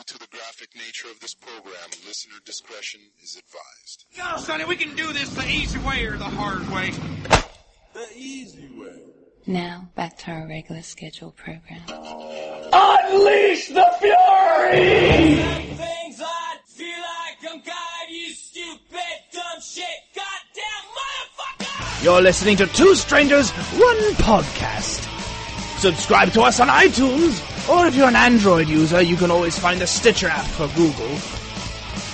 to the graphic nature of this program, listener discretion is advised. Go, Sonny, we can do this the easy way or the hard way. The easy way. Now, back to our regular scheduled program. Unleash the fury! Things I feel like I'm God, you stupid, dumb shit, goddamn motherfucker! You're listening to Two Strangers, One Podcast. Subscribe to us on iTunes, or if you're an Android user, you can always find the Stitcher app for Google.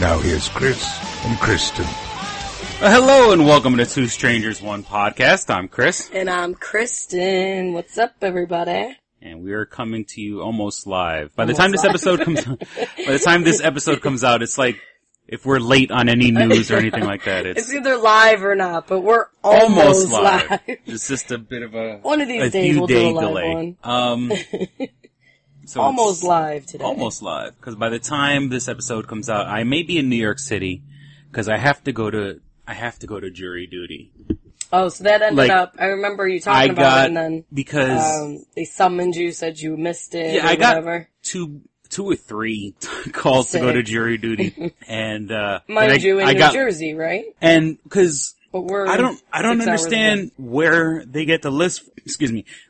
Now here's Chris and Kristyn. Hello and welcome to Two Strangers, One Podcast. I'm Chris. And I'm Kristyn. What's up, everybody? And we are coming to you almost live. By the time this episode comes out, it's like if we're late on any news or anything like that. It's either live or not, but we're almost live. It's just a bit of a one of these days we'll do a live delay. one. So almost live today. Almost live, because by the time this episode comes out, I may be in New York City because I have to go to jury duty. Oh, so that ended up. I remember you talking about it, and then because they summoned you, said you missed it. Yeah, or I got whatever. two or three calls to go to jury duty, and mind you, in New Jersey, right? And because I don't 6 understand where they get the list.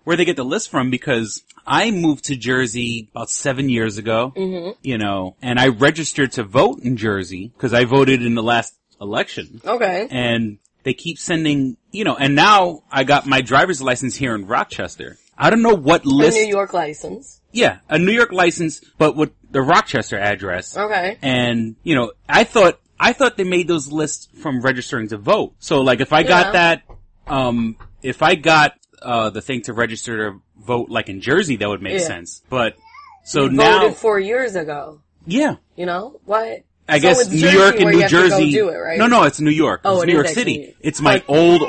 Where they get the list from, because I moved to Jersey about 7 years ago. Mm-hmm. And I registered to vote in Jersey because I voted in the last election. Okay. And they keep sending, and now I got my driver's license here in Rochester. I don't know what list. A New York license. Yeah, a New York license, but with the Rochester address. Okay. And, I thought they made those lists from registering to vote. So, like, if I got that, the thing to register to vote, like in Jersey, that would make sense. But, so you now. voted 4 years ago. Yeah. What? I guess New York and New Jersey. Do it, right? No, it's New York. Oh, it's New York City. It's my old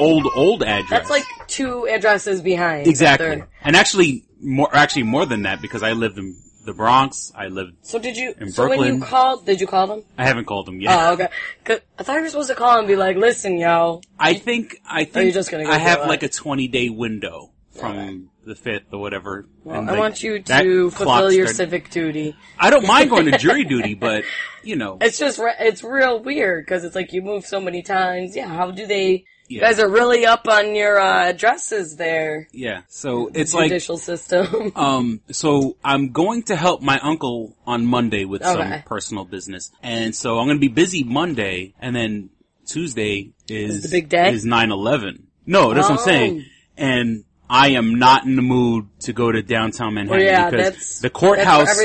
address. That's like 2 addresses behind. Exactly. And actually more than that, because I lived in the Bronx. I lived in Brooklyn. When you called, did you call them? I haven't called them yet. Oh, okay. 'Cause I thought you were supposed to call and be like, listen, yo. I think are you just gonna go I have do it? like a 20-day window from the 5th or whatever. Well, and I want you to fulfill your civic duty. I don't mind going to jury duty, but, It's just, it's real weird, because it's like you move so many times. Yeah, how do they... You guys are really up on your addresses there. Yeah, so it's judicial system. So I'm going to help my uncle on Monday with some personal business. And so I'm going to be busy Monday, and then Tuesday is the big day? Is 9/11. No, that's what I'm saying. And I am not in the mood to go to downtown Manhattan because the courthouse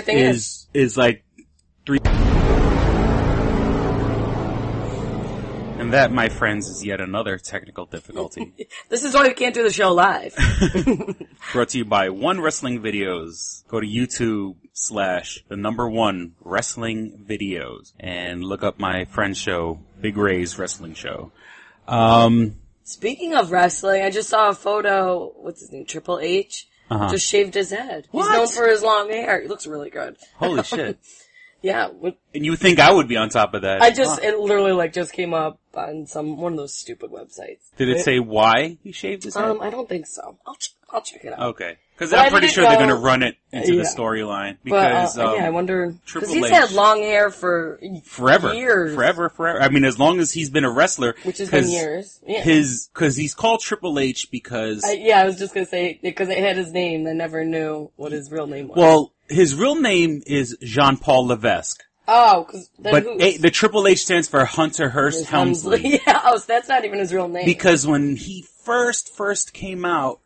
is like 3. And that, my friends, is yet another technical difficulty. This is why we can't do the show live. Brought to you by One Wrestling Videos. Go to YouTube/1 Wrestling Videos and look up my friend's show, Big Ray's Wrestling Show. Speaking of wrestling, I just saw a photo, what's his name, Triple H? Just shaved his head. He's known for his long hair. He looks really good. Holy shit. Yeah. And you think I would be on top of that? It literally just came up on one of those stupid websites. Did it say why he shaved his head? I don't think so. I'll check it out. Okay. Because I'm pretty sure they're going to run it into the storyline. Because, I wonder, because he's had long hair for forever. Years. Forever. I mean, as long as he's been a wrestler. Which has been years. Yeah. Because he's called Triple H because... I was just going to say, because it had his name, I never knew what his real name was. Well, his real name is Jean-Paul Levesque. Oh, but the Triple H stands for Hunter Hearst Helmsley. Yeah, so that's not even his real name. Because when he first came out,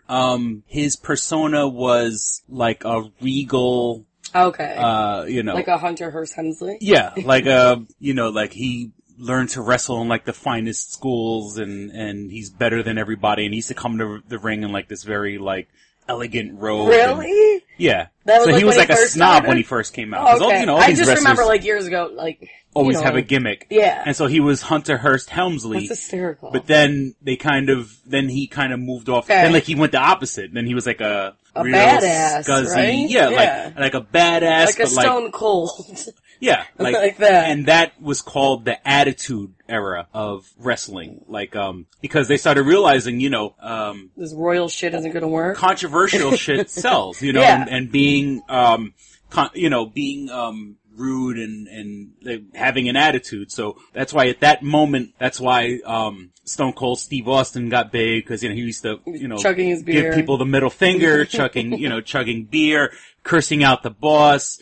his persona was like a regal. Okay. Like a Hunter Hearst Helmsley. Yeah, like like he learned to wrestle in like the finest schools, and he's better than everybody, and he used to come to the ring in like this very like elegant robe. Really? Yeah. So he was like a snob when he first came out. Oh, okay. All I these just remember like years ago, always have a gimmick. Yeah. And so he was Hunter Hearst Helmsley. That's hysterical. But then he kind of moved off. Okay. Then he went the opposite. Then he was like a real badass, scuzzy. right? Yeah, like a badass. Like a Stone Cold. Yeah, like that. And that was called the Attitude Era of wrestling. Because they started realizing, this royal shit isn't gonna work. Controversial shit sells, Yeah. and being, being rude and like, having an attitude. So that's why at that moment, that's why Stone Cold Steve Austin got big, because he used to chugging his beer, give people the middle finger, chugging beer, cursing out the boss.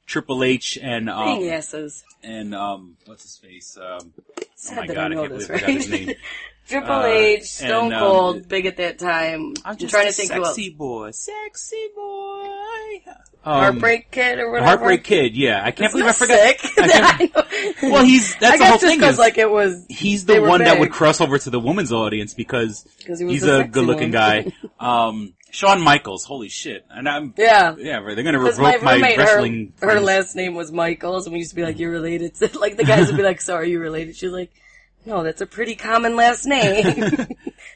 Triple H and asses. And what's his face? Sad oh my that god, I know can't this, believe I right? forgot his name. Triple H, Stone Cold, big at that time. I'm just trying to think sexy boy. Heartbreak Kid or whatever. Heartbreak Kid, yeah. I can't believe I forgot. Sick. Well, that's the whole thing. He's the one that would cross over to the women's audience because he's a good-looking guy. Shawn Michaels, holy shit. And they're gonna revoke my wrestling. Her last name was Michaels, and we used to be like, "You're related to," like, the guys would be like, "So are you related?" She's like, "No, that's a pretty common last name."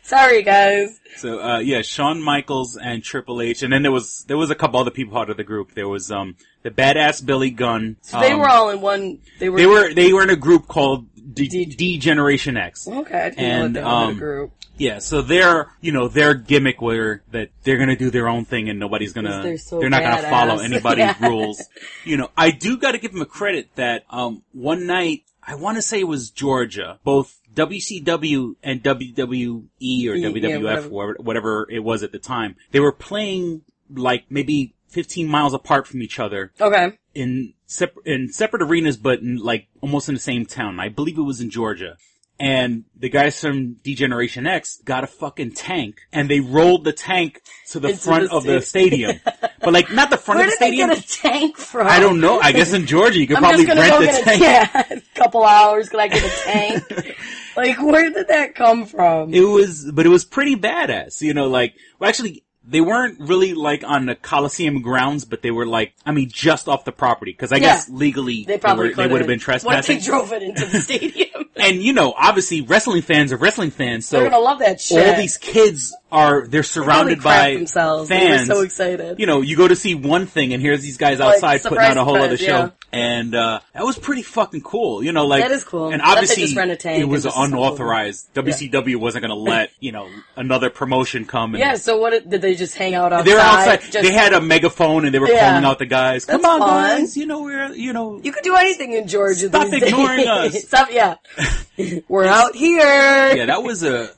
Sorry, guys. So, Shawn Michaels and Triple H, and then there was a couple other people out of the group. There was, the badass Billy Gunn. So they were all in one, they were in a group called Degeneration X. Okay, I didn't know that they were in a group. Yeah, so their gimmick were that they're gonna do their own thing and nobody's gonna, they're not gonna follow anybody's rules. I do gotta give them a credit that, one night, I wanna say it was Georgia, both WCW and WWE or WWF, whatever it was at the time, they were playing like maybe 15 miles apart from each other. Okay. In separate arenas, but almost in the same town. I believe it was in Georgia. And the guys from Degeneration X got a fucking tank, and they rolled the tank to the front of the stadium. But not the front of the stadium. Where did they get a tank from? I don't know. I guess in Georgia you could probably rent the tank. A couple hours, could I get a tank? Where did that come from? It was pretty badass. Actually, they weren't really on the Coliseum grounds, but they were just off the property. Because I guess legally they would have been trespassing. What if they drove it into the stadium? And obviously wrestling fans are wrestling fans, so they're gonna love that shit. All these kids they're surrounded by themselves. fans. They were so excited. You go to see one thing and here's these guys outside putting on a whole other show. Yeah. And that was pretty fucking cool. That is cool. And obviously just rent a tank it was unauthorized. WCW wasn't gonna let, another promotion come and so what did they just hang out outside? They were outside. They had a megaphone and they were calling out the guys. That's Come on, fun. guys. You could do anything in Georgia. Stop ignoring us. Stop. Yeah. We're out here. Yeah, that was a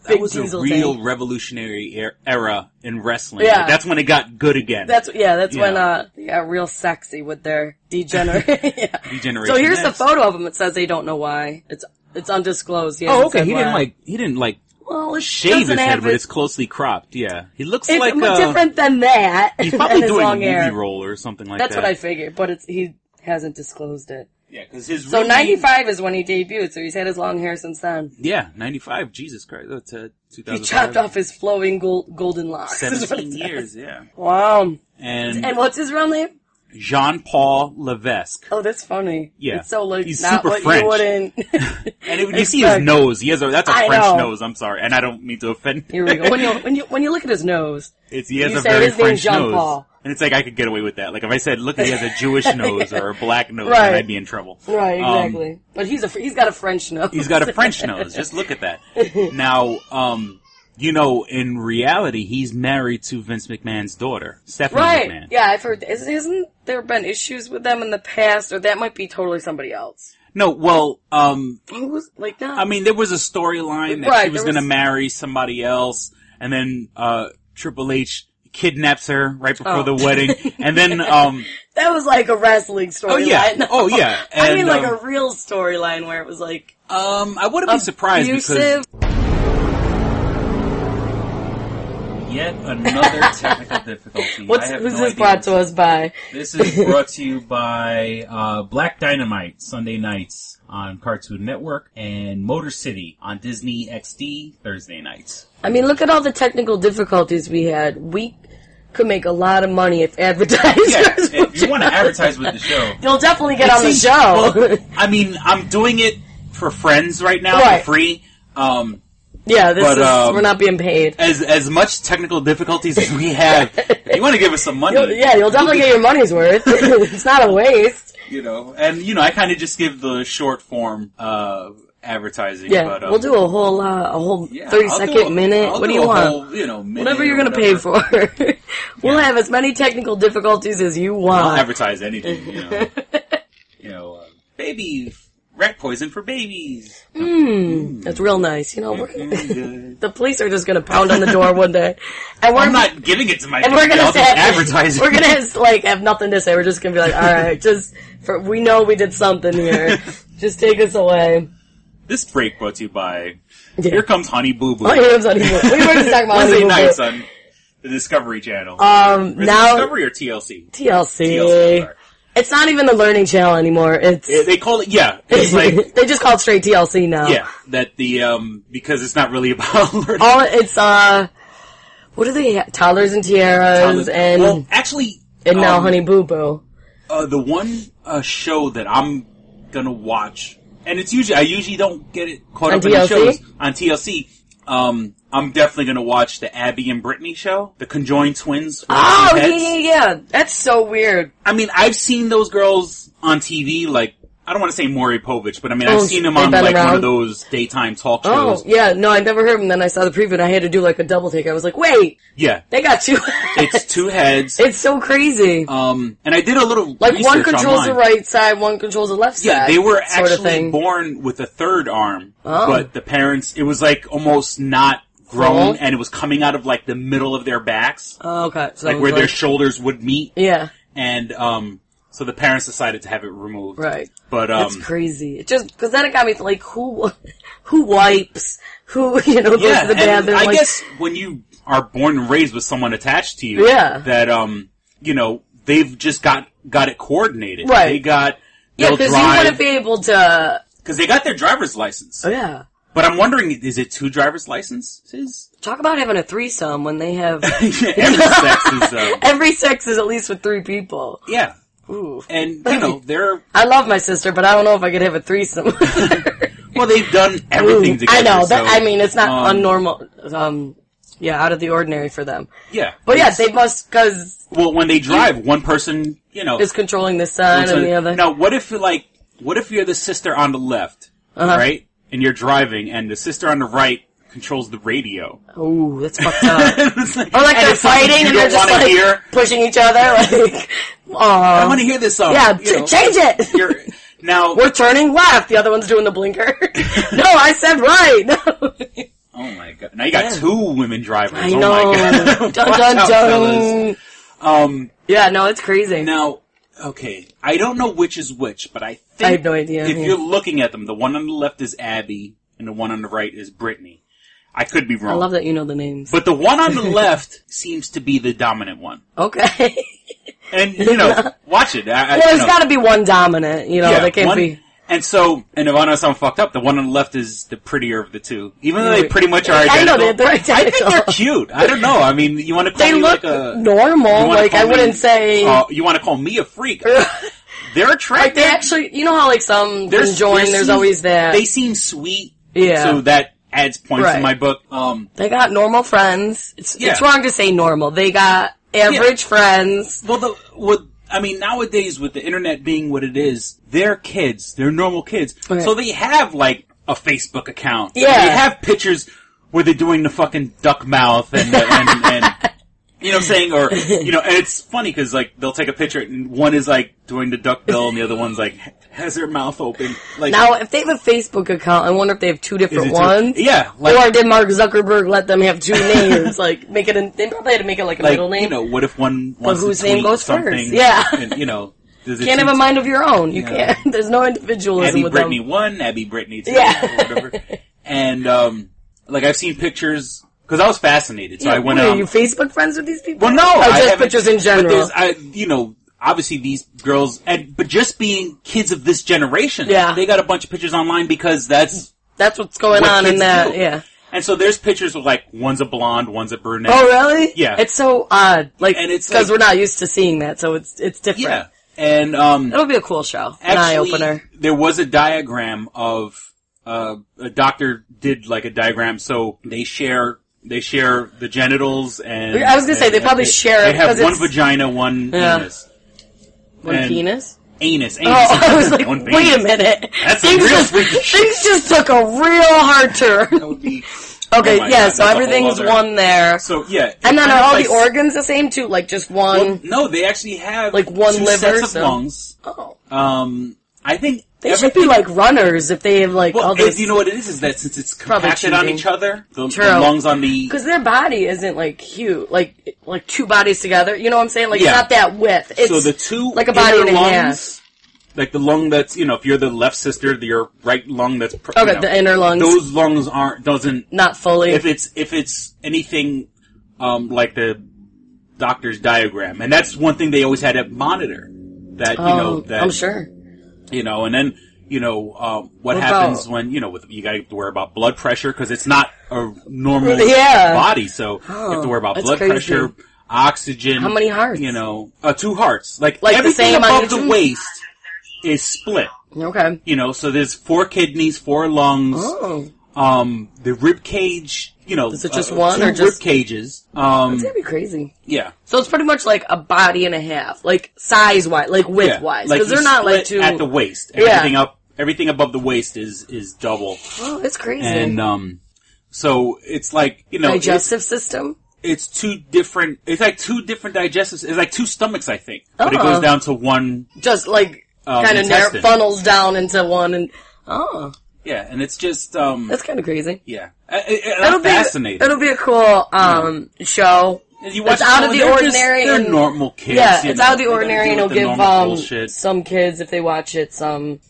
real revolutionary era in wrestling. Yeah. That's when it got good again. That's when they got real sexy with their Degeneration. So here's X. the photo of him. It says they don't know why. It's undisclosed. He okay. He didn't shave his head, but it's closely cropped. Yeah, he looks it's different than that. He's probably doing a movie hair. role or something like That's that. what I figured, but he hasn't disclosed it. Yeah, because his 95 is when he debuted, so he's had his long hair since then. Yeah, 95. Jesus Christ, that's 2005. He chopped off his flowing golden locks. 17 years. Yeah. Wow. And what's his real name? Jean-Paul Levesque. Oh, that's funny. Yeah. It's so he's not super what French. You wouldn't and you see his nose. That's a French nose. I'm sorry, and I don't mean to offend. Here we go. When you look at his nose, he has a very French nose. And it's I could get away with that. If I said, look, he has a Jewish nose or a black nose, then I'd be in trouble. Right, exactly. But he's got a French nose. He's got a French nose. Just look at that. Now, in reality, he's married to Vince McMahon's daughter, Stephanie McMahon. Yeah, I've heard. Hasn't there been issues with them in the past, or that might be totally somebody else? No, well, who was that? I mean, there was a storyline that she was going to marry somebody else, and then Triple H kidnaps her right before the wedding, and then that was like a wrestling storyline. Oh yeah. And, I mean, a real storyline where it was I wouldn't be surprised abusive. because yet another technical difficulty. Who's this brought to us by? This is brought to you by Black Dynamite Sunday nights on Cartoon Network and Motor City on Disney XD Thursday nights. I mean, look at all the technical difficulties we had. We could make a lot of money if advertisers. Yeah, if you want to advertise with the show, you'll definitely get on the show. Well, I mean, I'm doing it for friends right now for free. Yeah, we're not being paid. As much technical difficulties as we have, you want to give us some money. You'll definitely get your money's worth. It's not a waste. I kind of just give the short form advertising. Yeah, but, we'll do a whole 30-second minute. What do you want? Minute whatever you're going to pay for. We'll have as many technical difficulties as you want. I'll advertise anything, baby rat poison for babies. That's real nice. The police are just gonna pound on the door one day, and I'm not giving it to my. And we're gonna say, advertising. We're gonna have nothing to say. We're just gonna be like, all right, we know we did something here. Just take us away. This break brought to you by. Here comes Honey Boo Boo. Oh, here comes Honey Boo Boo. We were just talking about Wednesday Honey Boo Boo. nights on the Discovery Channel. Now Discovery or TLC? TLC. It's not even the Learning Channel anymore. They call it, it's like... they just call it straight TLC now. Yeah, because it's not really about learning. What do they have? Toddlers and Tiaras, and... Well, actually... And now Honey Boo Boo. The one show that I'm gonna watch, and I usually don't get it caught up in the shows on TLC, I'm definitely gonna watch the Abbey and Brittney show, the conjoined twins. Oh, yeah. That's so weird. I mean, I've seen those girls on TV, like, I don't want to say Maury Povich, but I mean, I've seen them on, like, one of those daytime talk shows. Oh, yeah, no, I never heard them. Then I saw the preview, and I had to do, like, a double take. I was like, wait. Yeah. They got two heads. It's two heads. It's so crazy. And I did a little like, research one controls online. the right side, one controls the left side. Yeah, they were sort actually born with a third arm, but the parents, it was, like, almost not grown, and it was coming out of, like, the middle of their backs. Oh, okay. So like, where their shoulders would meet. Yeah. And, so the parents decided to have it removed. Right. But, that's crazy. It just, cause then it got me like, who wipes? Who, goes to the bathroom? I guess when you are born and raised with someone attached to you, that, they've just got it coordinated. Right. They got, because you wouldn't be able to. Cause they got their driver's license. Oh, yeah. But I'm wondering, is it 2 driver's licenses? Talk about having a threesome when they have. Every sex is at least with 3 people. Yeah. Ooh. And, they're... I love my sister, but I don't know if I could have a threesome. Well, they've done everything together. I know. So, it's not unnormal. Out of the ordinary for them. Yeah. But yeah, they must, cause... Well, when they drive, one person, is controlling the side and the other. Now, what if you're the sister on the left, right? And you're driving, and the sister on the right controls the radio. Ooh, that's fucked up. Or like they're fighting and they're just like pushing each other. Like, I want to hear this song. Yeah, change it. Now we're turning left. The other one's doing the blinker. No, I said right. No. Oh my god! Now you got 2 women drivers. I know. Oh my god! Dun, dun, dun. Yeah, no, it's crazy. Now, okay, I don't know which is which, but I think I have no idea. If you're looking at them, the one on the left is Abbey, and the one on the right is Brittney. I could be wrong. I love that you know the names. But the one on the left seems to be the dominant one. Okay. And, watch it. There's gotta be one dominant, they can't be... And so, and if I know something fucked up, the one on the left is the prettier of the 2. Even though they pretty much are identical. I know, they're identical. I think they're cute. I don't know. I mean, you want to call me like a... normal. Like, I wouldn't say... you want to call me a freak. They're attractive. Like, they actually... how, like, some conjoined, there's always that... They seem sweet. Yeah. So that adds points in my book. They got normal friends. It's wrong to say normal. They got average friends. Well, nowadays with the internet being what it is, they're kids. They're normal kids. Okay. So they have, like, a Facebook account. Yeah. They have pictures where they're doing the fucking duck mouth and you know what I'm saying? Or, and it's funny because, like, they'll take a picture and one is, like, doing the duck bill and the other one's, like, has their mouth open. Like, now, if they have a Facebook account, I wonder if they have 2 different ones. Yeah. Or did Mark Zuckerberg let them have 2 names? Like, they probably had to make it like a middle name. What if one wants whose to name goes something, first? Yeah. And, does it can't have a mind of your own. You can't. There's no individualism with them. Abbey Brittney 1, Abbey Brittney 2, yeah. or whatever. And, I've seen pictures... Because I was fascinated, so I went out. Are you Facebook friends with these people? Well, no. Or just pictures in general? But obviously these girls, but just being kids of this generation, they got a bunch of pictures online because that's what's going on in that, yeah. And so there's pictures of, like, one's a blonde, one's a brunette. Oh, really? Yeah. It's so odd. Like, and it's because we're not used to seeing that, so it's different. Yeah. And, it'll be a cool show. An eye-opener. There was a diagram of, a doctor did, like, a diagram, so they share the genitals and... I was gonna say, they probably share it. They have one vagina, one anus. One penis? Anus. Oh, I was like, wait a minute. That's things just took a real hard turn. That would be... Okay, Oh my yeah, God, so that's a whole everything's other- one there. So, yeah. And then kind are of all like- the organs the same too? Like just one? Well, no, they actually have Like one two liver, sets of so- lungs. Oh. I think They should be like runners if they have like Well, all this. you know what it is that since it's Probably compacted on cheating. each other, the True. lungs on the... Because their body isn't like huge, like two bodies together. You know what I'm saying? Like Yeah. it's not that width. It's So the two like a body inner and a lungs, half. like the lung that's, if you're the left sister, your right lung that's... Okay, the inner lungs. Those lungs doesn't... Not fully. If it's anything like the doctor's diagram. And that's one thing they always had to monitor. That, that... I'm sure. And then... what happens when, you got to worry about blood pressure because it's not a normal body, so you have to worry about blood pressure, oxygen. How many hearts? 2 hearts. Like the everything same above on the waist is split. Okay. So there's 4 kidneys, 4 lungs, the rib cage, Is it just one 2 or just rib cages. That's gonna be crazy. Yeah. So it's pretty much like a body and a half, like size wise, like width wise, because they're not like two at the waist. Everything above the waist is double. Oh, it's crazy. And so it's like digestive system. It's 2 different. It's like 2 different digestives. It's like 2 stomachs, I think. But it goes down to one. Just like kind of funnels down into one, and yeah, and it's just that's kind of crazy. Yeah, I'm fascinated. It'll be a cool show. It's out of the ordinary. They're normal kids. Yeah, it's out of the ordinary, and it'll give some kids, if they watch it, some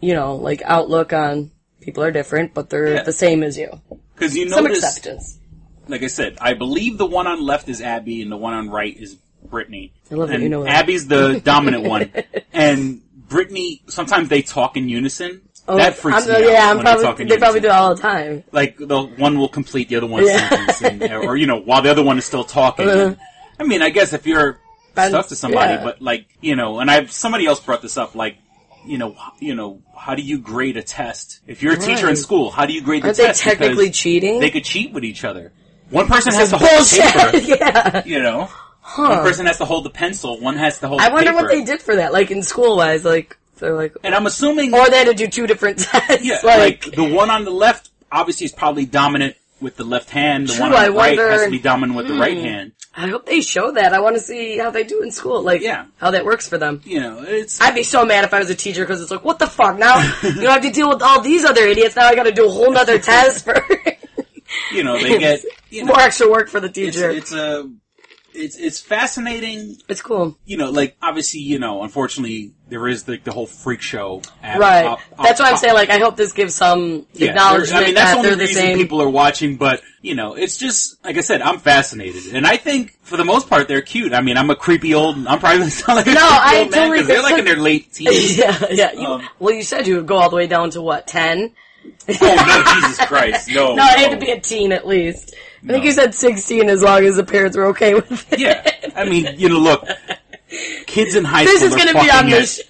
like outlook on people are different, but they're the same as you. Because some acceptance. Like I said, I believe the one on left is Abbey, and the one on right is Brittney. I love that you know that. Abby's the dominant one, and Brittney. Sometimes they talk in unison. That freaks me out. Yeah, they probably do it all the time. Like, the one will complete the other one's sentence, or, while the other one is still talking. I mean, I guess if you're stuff to somebody, but, like, and somebody else brought this up, like, how do you grade a test? If you're a teacher in school, how do you grade the test? Aren't they technically cheating? They could cheat with each other. One person has to hold the paper. Yeah. One person has to hold the pencil, one has to hold the paper. I wonder what they did for that, like, in school-wise, like... They're like, and I'm assuming... Or they had to do 2 different tests. Yeah, like the one on the left, obviously, is probably dominant with the left hand. The one on the right has to be dominant with the right hand. I hope they show that. I want to see how they do in school. Like, how that works for them. I'd be so mad if I was a teacher, because it's like, what the fuck? Now, you have to deal with all these other idiots. Now I got to do a whole nother test for... they get... more extra work for the teacher. It's fascinating. It's cool. Like, obviously, unfortunately, there is the whole freak show. Right. That's why I'm saying, like, I hope this gives some acknowledgement that's that they're the the reason same. People are watching, but, it's just, like I said, I'm fascinated. And I think, for the most part, they're cute. I mean, I'm a creepy old, I'm probably sound like a creepy old man, because they're like in their late teens. Yeah. Well, you said you would go all the way down to what, 10? Oh, no, Jesus Christ. No. No, it had to be a teen at least. I think you said 16 as long as the parents were okay with it. Yeah. I mean, look, kids in high school is going to be on this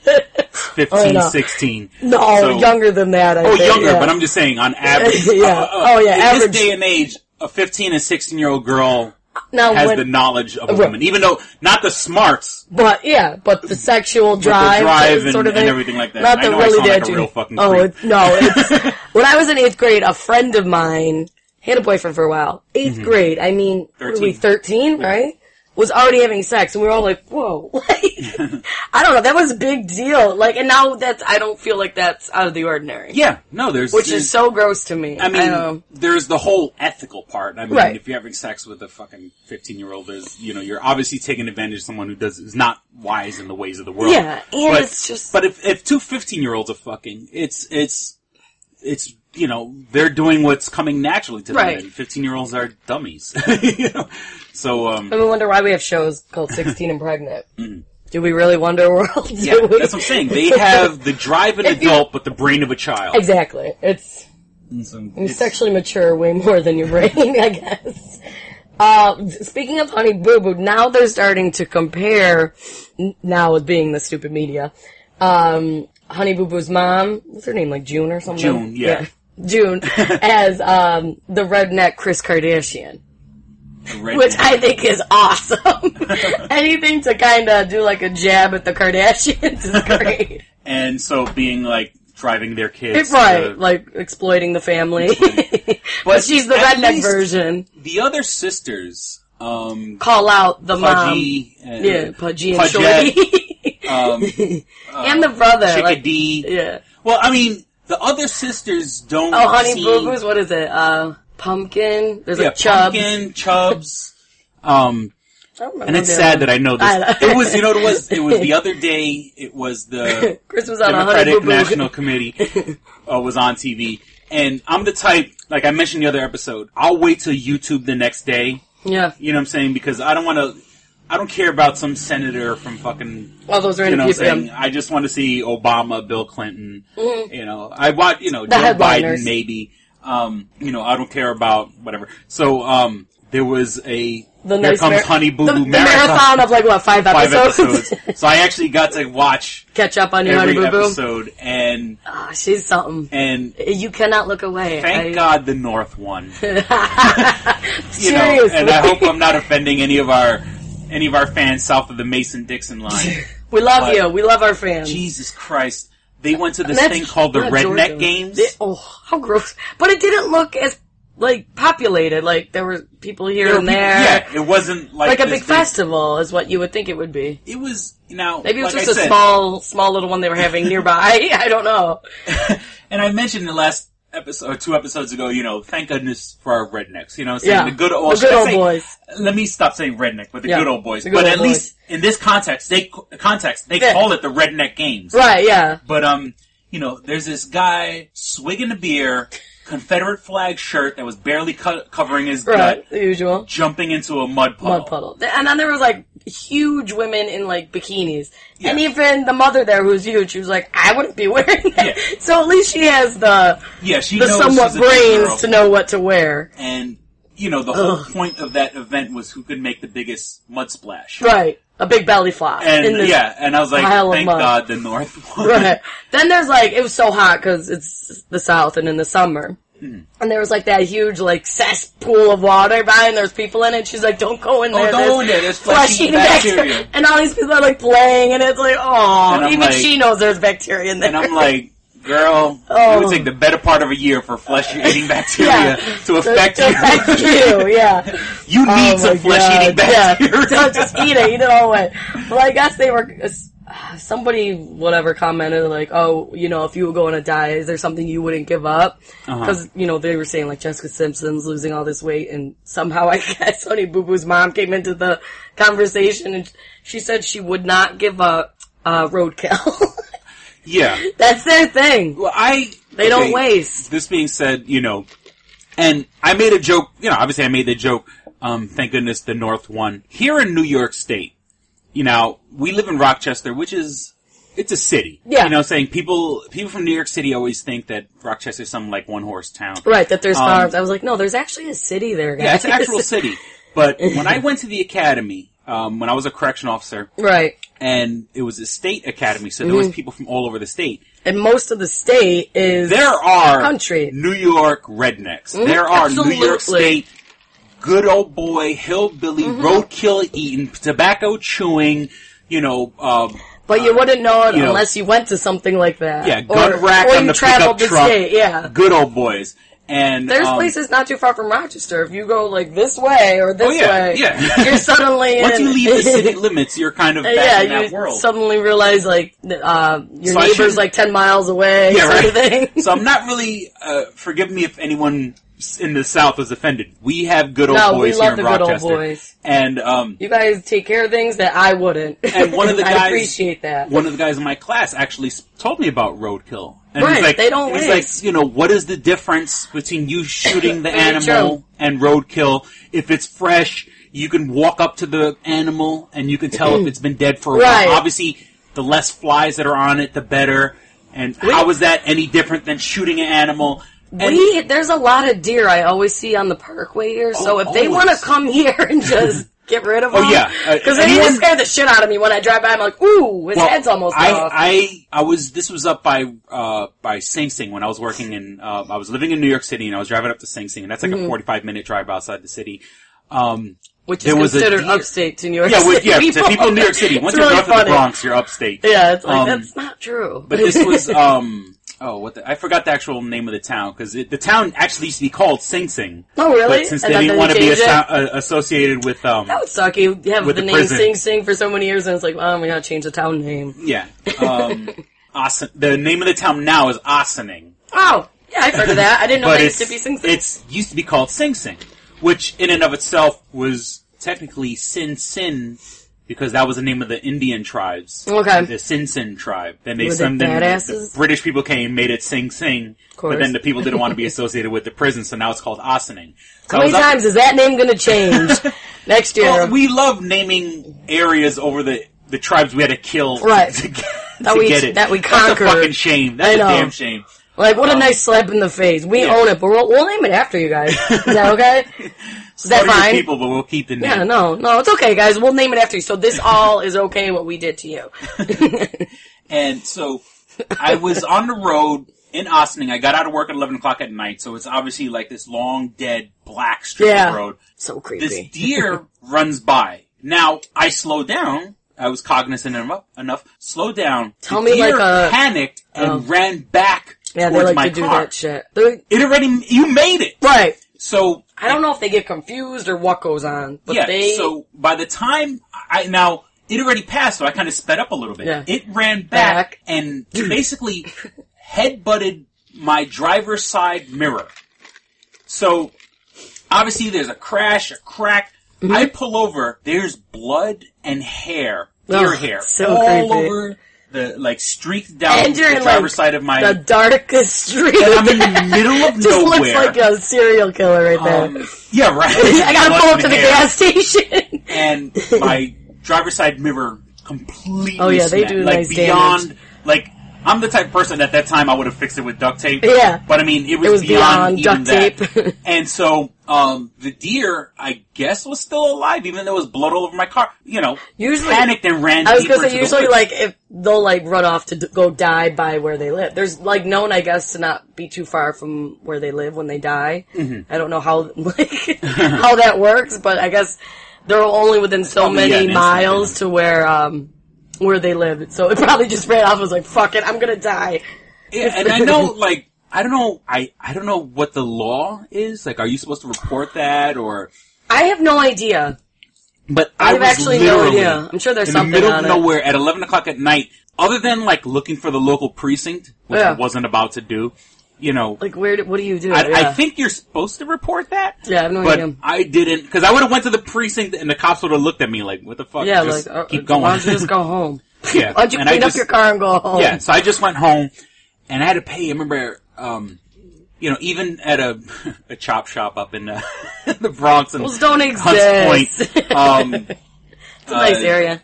15, 16. No, so, younger than that, I think. Younger, but I'm just saying, on average. In average. This day and age, a 15 and 16-year-old girl has the knowledge of a woman. Even though, not the smarts. But the sexual drive. And everything like that. Not I know really I sound like a real fucking creep. It's... When I was in 8th grade, a friend of mine had a boyfriend for a while. 8th grade, I mean, 13, right? Was already having sex, and we were all like, whoa. I don't know, that was a big deal. Like, and now I don't feel like that's out of the ordinary. Yeah, no, which is so gross to me. I mean, there's the whole ethical part. I mean, if you're having sex with a fucking 15-year-old, you're obviously taking advantage of someone who is not wise in the ways of the world. Yeah, and it's just... But if 2 15-year-olds are fucking, it's they're doing what's coming naturally to them. And 15-year-olds are dummies. So, I wonder why we have shows called 16 and Pregnant. Do we really wonder world? Yeah, that's what I'm saying. They have the drive of an adult, but the brain of a child. Exactly. It's sexually mature way more than your brain, I guess. Speaking of Honey Boo Boo, now they're starting to compare, now with being the stupid media, Honey Boo Boo's mom, what's her name, like June or something? June, yeah. June, as the redneck Kris Kardashian. Which I think is awesome. Anything to kind of do like a jab at the Kardashians is great. And so being like driving their kids. Right, like exploiting the family. But she's the redneck version. The other sisters call out the Pudgy, mom. Pudgy and Shorty. And the brother. Chickadee. Yeah. Well, I mean, the other sisters don't Honey Boo Boos, what is it? Pumpkin. There's like Chubbs. Pumpkin, Chubbs. And it's sad that I know this. It was, you know what it was? It was the other day, it was the Chris was on Democratic National Committee was on TV. And I'm the type, like I mentioned the other episode, I'll wait till YouTube the next day. Yeah. You know what I'm saying? Because I don't care about some senator from fucking... All those random people. I just want to see Obama, Bill Clinton, you know. I watch, Joe headliners. Biden, maybe. I don't care about whatever. So, there was Here Comes Honey Boo Boo marathon of like, what, 5 episodes? So I actually got to watch... Catch up on your Honey Boo Boo? episode, and... Oh, she's something. And... You cannot look away. Thank God the North won. Seriously. And I hope I'm not offending any of our fans south of the Mason-Dixon line. We love you. We love our fans. Jesus Christ. They went to this thing called the Redneck Games. How gross. But it didn't look as, like, populated. Like, there were people here and there. Yeah, it wasn't like a big festival is what you would think it would be. It was, maybe it was just a small little one they were having nearby. I don't know. And I mentioned in the last episode, 2 episodes ago, thank goodness for our rednecks. Saying the good old boys. Let me stop saying redneck, but the good old boys. But at least in this context, they call it the Redneck Games. Right, yeah. But, there's this guy swigging a beer, Confederate flag shirt that was barely covering his gut. The usual. Jumping into a mud puddle. And then there was, like, huge women in, like, bikinis. Yeah. And even the mother there, who's huge, she was like, I wouldn't be wearing that. Yeah. So at least she has the somewhat brains to know what to wear. And, the whole point of that event was who could make the biggest mud splash. Right. A big belly flop. And, and I was like, thank God the North won. Right. Then there's, like, it was so hot because it's the South and in the summer. And there was, like, that huge, like, cesspool of water by, and there's people in it. She's like, don't go in there. Don't go in there. There's flesh-eating bacteria. And all these people are, like, playing, and it's like, even she knows there's bacteria in there. And I'm like, girl, it would take the better part of a year for flesh-eating bacteria to affect you. Yeah. You need some flesh-eating bacteria. Yeah. Don't just eat it all the way. Well, I guess they were... Somebody, commented, like, if you were going to die, is there something you wouldn't give up? Because, they were saying, like, Jessica Simpson's losing all this weight, and somehow, I guess, Honey Boo Boo's mom came into the conversation, and she said she would not give up roadkill. Yeah. That's their thing. Well, They don't waste. This being said, and I made a joke, obviously I made the joke, thank goodness the North won. Here in New York State, we live in Rochester, which is, it's a city. Yeah. Saying people from New York City always think that Rochester's some, like, one-horse town. Right, that there's farms. I was like, no, there's actually a city there, guys. Yeah, it's an actual city. But when I went to the academy, when I was a correction officer. Right. And it was a state academy, so there was people from all over the state. And most of the state is country. New York rednecks. There are New York State good old boy, hillbilly, roadkill eating, tobacco chewing, but you wouldn't know it unless you went to something like that. Yeah, gun rack on the pickup truck. Yeah. Good old boys. And there's places not too far from Rochester. If you go like this way or this way, you're suddenly once you leave the city limits, you're kind of back in that world. Suddenly realize like your neighbor's like 10 miles away, sort of thing. So I'm not really. Forgive me if anyone in the South was offended. We have good old boys here in Rochester. We love the good old boys. And you guys take care of things that I wouldn't. And one of the guys, I appreciate that. One of the guys in my class actually told me about roadkill. And right, they don't waste. He's like, what is the difference between you shooting the animal and roadkill? If it's fresh, you can walk up to the animal and you can tell if it's been dead for a while. Obviously, the less flies that are on it, the better. And how is that any different than shooting an animal? There's a lot of deer I always see on the parkway here, so if they want to come here and just get rid of them. Because they just scare the shit out of me when I drive by. I'm like, ooh, his head's almost off. This was up by Sing Sing when I was working in, I was living in New York City and I was driving up to Sing Sing, and that's like a 45-minute drive outside the city. Which is considered upstate to New York City. To people in New York City. Once you're north of the Bronx, you're upstate. Yeah, it's like, that's not true. But this was, I forgot the actual name of the town, because the town actually used to be called Sing Sing. Oh, really? But since they didn't want to be associated with, that would suck. You have the name prison. Sing Sing for so many years, and it's like, oh, we gotta change the town name. Yeah. The name of the town now is Ossining. Oh, yeah, I've heard of that. I didn't know But that used to be Sing Sing. It used to be called Sing Sing, which in and of itself was technically Sin Sin, because that was the name of the Indian tribes. Okay. The Sin Sin tribe. Then Were they badasses? the British people came, made it Sing Sing, but then the people didn't want to be associated with the prison, so now it's called Ossining. So How many times is that name gonna change next year? Well, we love naming areas over the tribes we had to kill Right. to get it. That we That's conquered. a fucking shame. That's a damn shame. Like, what a nice slap in the face. We own it, but we'll name it after you guys. Is that okay? Is that fine? People, but we'll keep the name. Yeah, no, it's okay, guys. We'll name it after you. So this all is okay, what we did to you. And so, I was on the road in Ossining. I got out of work at 11 o'clock at night, so it's obviously like this long, dead, black strip of road. So creepy. This deer runs by. Now, I slowed down. I was cognizant enough. Slowed down. Tell the me deer like a... panicked and ran back Yeah, towards they my like to do car. that shit. You made it! Right. So... I don't know if they get confused or what goes on, but so by the time it already passed, so I kind of sped up a little bit. Yeah. It ran back and basically head-butted my driver's side mirror. So, obviously there's a crash, a crack. Mm-hmm. I pull over, there's blood and hair, deer hair, so all creepy. over streaked down And you're the in driver's side of my... the darkest street. And I'm in the middle of Just nowhere. looks like a serial killer right there. Yeah, right. I gotta pull up to the gas station. And my driver's side mirror completely they snapped. do Like, nice beyond, damage. like, I'm the type of person at that time I would have fixed it with duct tape. Yeah. But I mean, it was beyond even duct that. tape. And so, the deer, I guess, was still alive, even though there was blood all over my car. Usually, panicked and ran I was deeper gonna say, to usually, the woods. like, if they'll, like, run off to go die by where they live. There's, like, known, I guess, to not be too far from where they live when they die. Mm-hmm. I don't know how, like, how that works, but I guess they're only within so many miles to where they live. So it probably just ran off and was like, fuck it, I'm gonna die. Yeah, and I know, like, I don't know what the law is. Like, are you supposed to report that, or... I have no idea. But I have was actually no idea. I'm sure there's something in the middle on of nowhere at 11 o'clock at night, other than, like, looking for the local precinct, which I wasn't about to do, Like, what do you do? I think you're supposed to report that. Yeah, I have no idea. But I didn't, because I would have went to the precinct and the cops would have looked at me like, what the fuck? Yeah, just like, keep going. why don't you just go home? Yeah. Why don't you clean up your car and go home? Yeah, so I just went home, and I had to pay, I remember, even at a chop shop up in the Bronx and Those don't exist. Hunts Point, it's a nice area.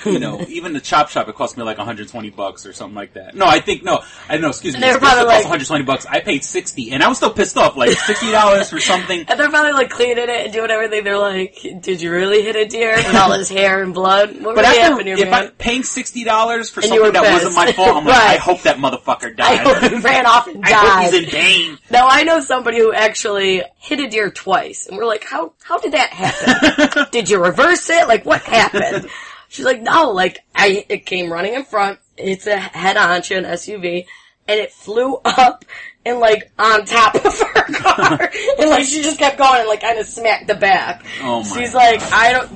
Even the chop shop, it cost me like $120 or something like that. No, excuse me. They were It probably cost like $120. I paid $60, and I was still pissed off, like $60 for something. And they're probably like cleaning it and doing everything. They're like, "Did you really hit a deer with all his hair and blood? What really happened here, if man?" I'm paying $60 for And something that wasn't my fault, I'm like, Right. I hope that motherfucker I died. hope he ran off and died. I hope he's in pain. Now I know somebody who actually hit a deer twice, and we're like, how did that happen? Did you reverse it? Like, what happened? She's like, no, like, it came running in front, it's a head-on, she had an SUV, and it flew up and, like, on top of her car, and, like, she just kept going and, like, kind of smacked the back. Oh my She's like,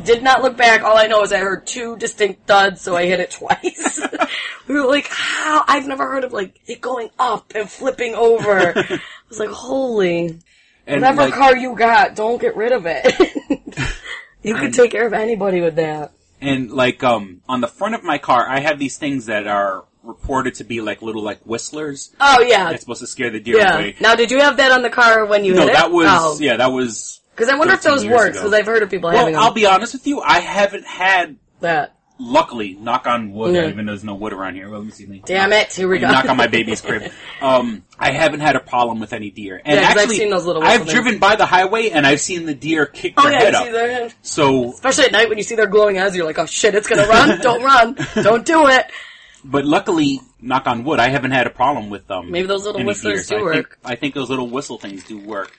did not look back, all I know is I heard two distinct thuds, so I hit it twice. We were like, how? I've never heard of, like, it going up and flipping over. I was like, holy, And whatever like, car you got, don't get rid of it. You can take care of anybody with that. And like, on the front of my car, I have these things that are reported to be like little like whistlers. Oh yeah. That's supposed to scare the deer away. Now, did you have that on the car when you hit it? No, that was. Because I wonder if those work, because I've heard of people having them. I'll be honest with you, I haven't had that. Luckily, knock on wood, even though there's no wood around here. Well, let me see. Damn it, here we go. Knock on my baby's crib. I haven't had a problem with any deer. And actually, I've seen those little I've driven by the highway and I've seen the deer kick their head up. See their head. So, especially at night when you see their glowing eyes, you're like, oh shit, it's gonna run. Don't run. Don't do it. But luckily, knock on wood, I haven't had a problem with them. Maybe those little whistlers do work. I think those little whistle things do work.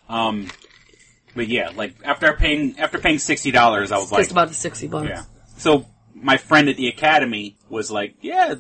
But yeah, like after paying $60, I was like, just about the $60. Yeah. So my friend at the academy was like, yeah,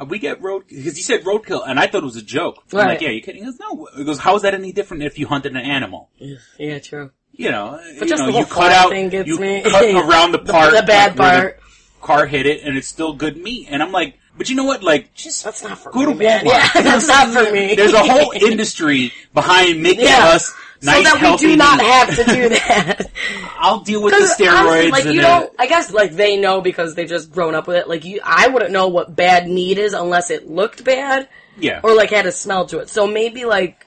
we get because he said roadkill, and I thought it was a joke. I'm like, yeah, you kidding? He goes, no. He goes, how is that any different if you hunted an animal? Yeah, true. You know, but just the whole you cut out, thing gets you me. cut around the part, the bad part. The car hit it, and it's still good meat. And I'm like, but you know what? Like, just that's not for go me, to Walmart. Yeah, that's not for me. There's a whole industry behind making us nice, so that healthy we do not meat. have to do that. I'll deal with the steroids. Honestly, like, and you don't. I guess like they know because they've just grown up with it. Like I wouldn't know what bad meat is unless it looked bad. Yeah. Or like had a smell to it. So maybe like.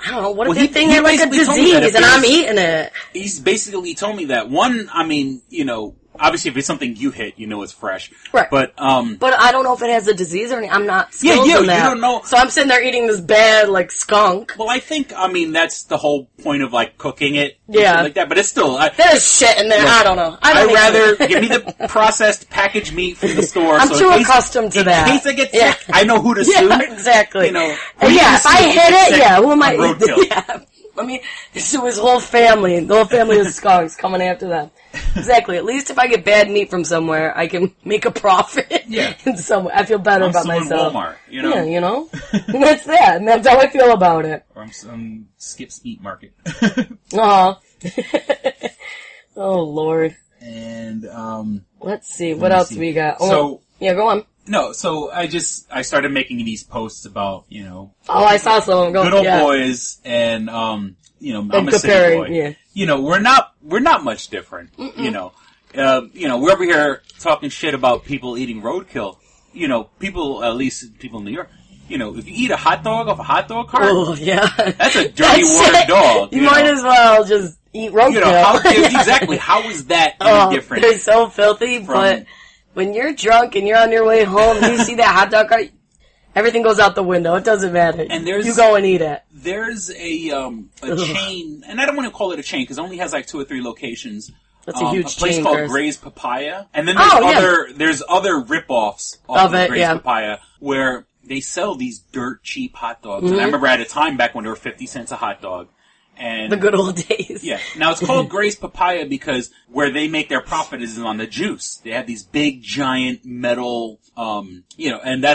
I don't know, what if that thing he had like a disease and I'm eating it? He's basically told me that. One, I mean, you know, obviously if it's something you hit, you know it's fresh. Right. But I don't know if it has a disease or anything. I'm not skilled in that. You don't know. So I'm sitting there eating this bad, like, skunk. Well, I think, I mean, that's the whole point of, like, cooking it. Yeah. Like that, but it's still... There's shit in there. Look, I don't know. I'd rather give me the processed packaged meat from the store. I'm too accustomed to that. In case I get sick, I know who to sue. Yeah, exactly. You know, if I hit it, who am I? Roadkill. Yeah. I mean, this is his whole family. The whole family of skunks coming after them. Exactly. At least if I get bad meat from somewhere, I can make a profit. Yeah. In some way. I feel better about myself. Walmart, you know? Yeah, you know? And that's that. And that's how I feel about it. Or some Skip's Meat Market. Aw. Oh, Lord. And, let's see. What else we got? Yeah, go on. No, so I started making these posts about, you know. Oh, I saw some of them. Good old boys and, you know, I'm a city boy. Yeah. You know, we're not much different. You know, we're over here talking shit about people eating roadkill. You know, at least people in New York, you know, if you eat a hot dog off a hot dog cart. Oh, yeah. That's a dirty water dog. You might as well just eat roadkill. You know, exactly. How is that any different? They're so filthy, but when you're drunk and you're on your way home and you see that hot dog cart, everything goes out the window. It doesn't matter. And you go and eat it. There's a chain, and I don't want to call it a chain because it only has like 2 or 3 locations. That's a huge chain. A place called Gray's Papaya, and then there's other rip-offs of Gray's Papaya where they sell these dirt cheap hot dogs. And I remember at a time back when they were 50 cents a hot dog. And the good old days. Yeah. Now it's called Gray's Papaya because where they make their profit is on the juice. They have these big, giant metal, you know, and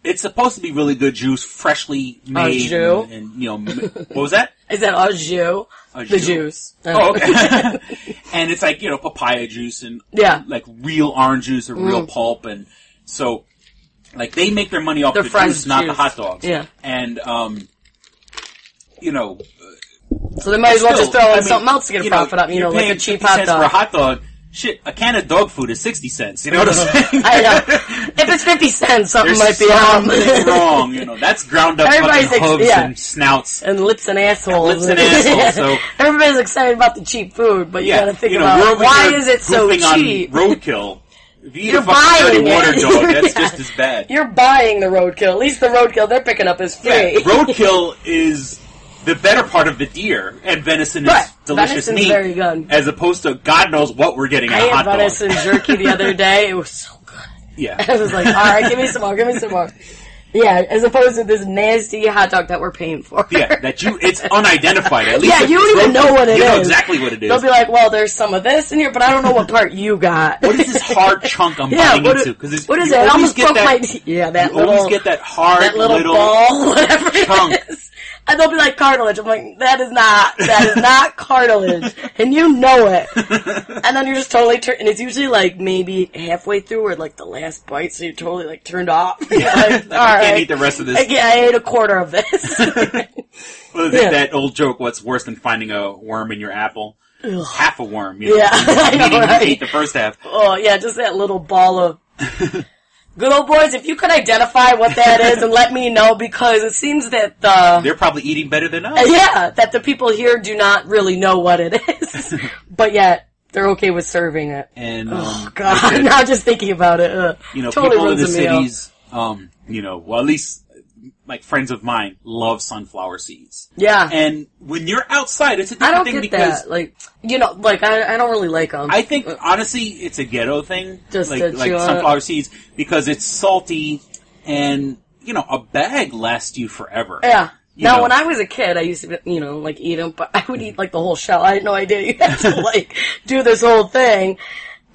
it's supposed to be really good juice, freshly made. And you know, what was that? Is that au jus? The juice. Oh, okay. And it's like, you know, papaya juice and like real orange juice or real pulp, and so like they make their money off the juice, not the hot dogs. Yeah. And you know. So they might as well just throw in something else to get a profit up, you know, like a cheap hot dog. For a hot dog, shit, a can of dog food is 60 cents. You know what I'm saying? I know. If it's 50 cents, something might be something wrong. You know, that's ground up fucking hooves and snouts. And lips and assholes. So everybody's excited about the cheap food, but you gotta think about why is it so cheap? On roadkill. If you eat a fucking dirty water dog, that's just as bad. You're buying the roadkill. At least the roadkill they're picking up is free. Yeah, roadkill is the better part of the deer, and venison is delicious Venison's meat. Very good. As opposed to God knows what we're getting out of hot dog. I had venison jerky the other day. It was so good. Yeah. I was like, alright, give me some more. Yeah, as opposed to this nasty hot dog that we're paying for. Yeah, it's unidentified. At least you don't even know what it is. You know exactly what it is. They'll be like, well, there's some of this in here, but I don't know what part you got. What is this hard chunk I'm biting into? What is it? I almost broke my teeth. Yeah, that little... always get that hard little ball, whatever chunk. It is. And they'll be like, cartilage. I'm like, that is not cartilage. And you know it. And then you're just totally and it's usually like maybe halfway through or like the last bite, so you're totally like turned off. Yeah. Like, I can't eat the rest of this. I ate a quarter of this. Well, that old joke, what's worse than finding a worm in your apple? Ugh. Half a worm, you know? Yeah. I know, right? You ate the first half. Oh, yeah, just that little ball of... Good old boys, if you could identify what that is and let me know, because it seems that they're probably eating better than us. Yeah, that the people here do not really know what it is. But yet, they're okay with serving it. And, oh, God, now just thinking about it, you know, totally people in the meal. cities, you know, well, at least... like friends of mine love sunflower seeds. Yeah. And when you're outside, it's a different thing because... that. Like, you know, like, I don't really like them. I think, honestly, it's a ghetto thing. Just like sunflower seeds, because it's salty and, you know, a bag lasts you forever. Yeah. Now, when I was a kid, I used to, you know, like, eat them, but I would eat, like, the whole shell. I had no idea you had to, like, do this whole thing.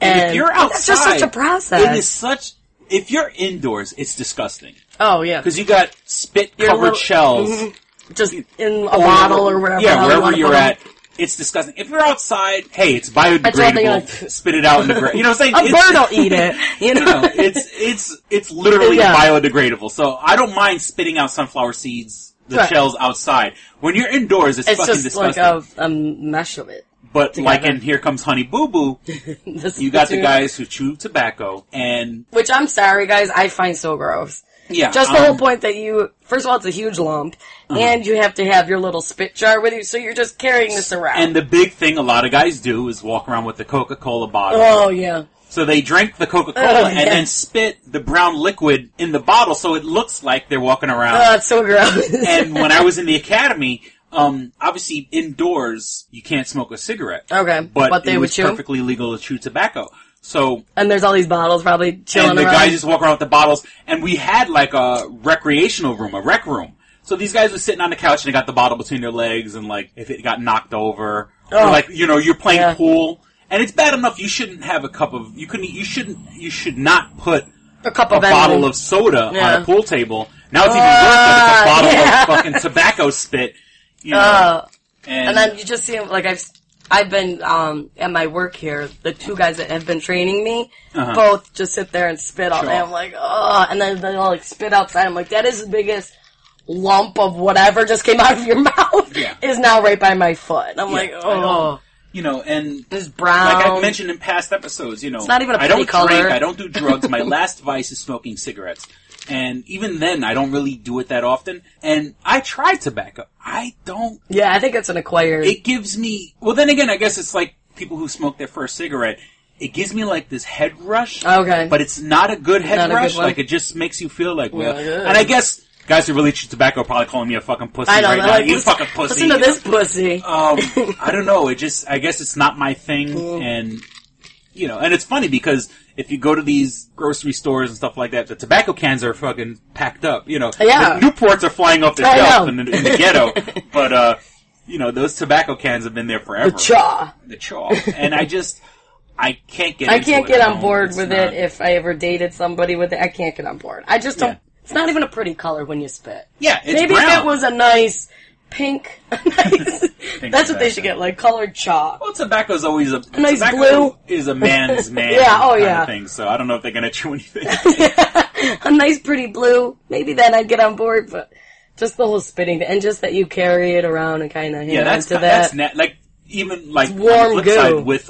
And if you're outside, that's just such a process. It is such. If you're indoors, it's disgusting. Oh yeah, because you got spit-covered shells, just in a bottle or wherever. Yeah, wherever you're at. It's disgusting. If you're outside, hey, it's biodegradable. Spit it out in the grass. You know what I'm saying? A bird will eat it. You know, it's literally biodegradable. So I don't mind spitting out sunflower seeds, the shells outside. When you're indoors, it's fucking just disgusting. Like a mesh of it. But together. like in Here Comes Honey Boo Boo, you got the guys who chew tobacco and... Which I'm sorry, guys, I find so gross. Yeah. Just the whole point that you... First of all, it's a huge lump, and you have to have your little spit jar with you, so you're just carrying this around. And the big thing a lot of guys do is walk around with the Coca-Cola bottle. Oh, yeah. So they drink the Coca-Cola and then spit the brown liquid in the bottle so it looks like they're walking around. Oh, it's so gross. And when I was in the academy... obviously indoors you can't smoke a cigarette. Okay, but they it would was chew? perfectly legal to chew tobacco. So and there's all these bottles probably chilling and the around. guys just walk around with the bottles. And we had like a recreational room, a rec room. So these guys were sitting on the couch and they got the bottle between their legs, and like if it got knocked over, or like you're playing pool, and it's bad enough you shouldn't have a cup of you should not put a bottle of soda on a pool table. Now it's even worse that it's a bottle of fucking tobacco spit. You know, and then you just see like I've been at my work here. The two guys that have been training me both just sit there and spit all day. I'm like, oh, and then they'll like spit outside. I'm like, that is the biggest lump of whatever just came out of your mouth is now right by my foot. And I'm like, oh. You know, and it's brown. Like I've mentioned in past episodes, you know, it's not even a I don't color. drink, I don't do drugs. My last vice is smoking cigarettes. And even then, I don't really do it that often. And I try tobacco. I don't... Yeah, I think it's an acquired... It gives me... Well, then again, I guess it's like people who smoke their first cigarette. It gives me like this head rush. Okay. But it's not a good head rush. Like, it just makes you feel like... Well, and I guess... Guys who really chew tobacco are probably calling me a fucking pussy right now. Like, you fucking pussy. Listen to this pussy. I don't know. I guess it's not my thing. And, you know, and it's funny because if you go to these grocery stores and stuff like that, the tobacco cans are fucking packed up. You know, the Newports are flying off the shelf in the ghetto. But, you know, those tobacco cans have been there forever. The chaw. And I can't get on board with it if I ever dated somebody with it. I can't get on board. I just don't. It's not even a pretty color when you spit. Yeah, it's maybe brown. if it was a nice pink, that's what they should get, like colored chalk. Well, tobacco's always a nice blue. Is a man's man kind of thing. So I don't know if they're gonna chew anything. A nice pretty blue. Maybe then I'd get on board, but just the whole spitting and just that you carry it around and kind of hang on to that. That's like even like it's warm on the flip goo. side with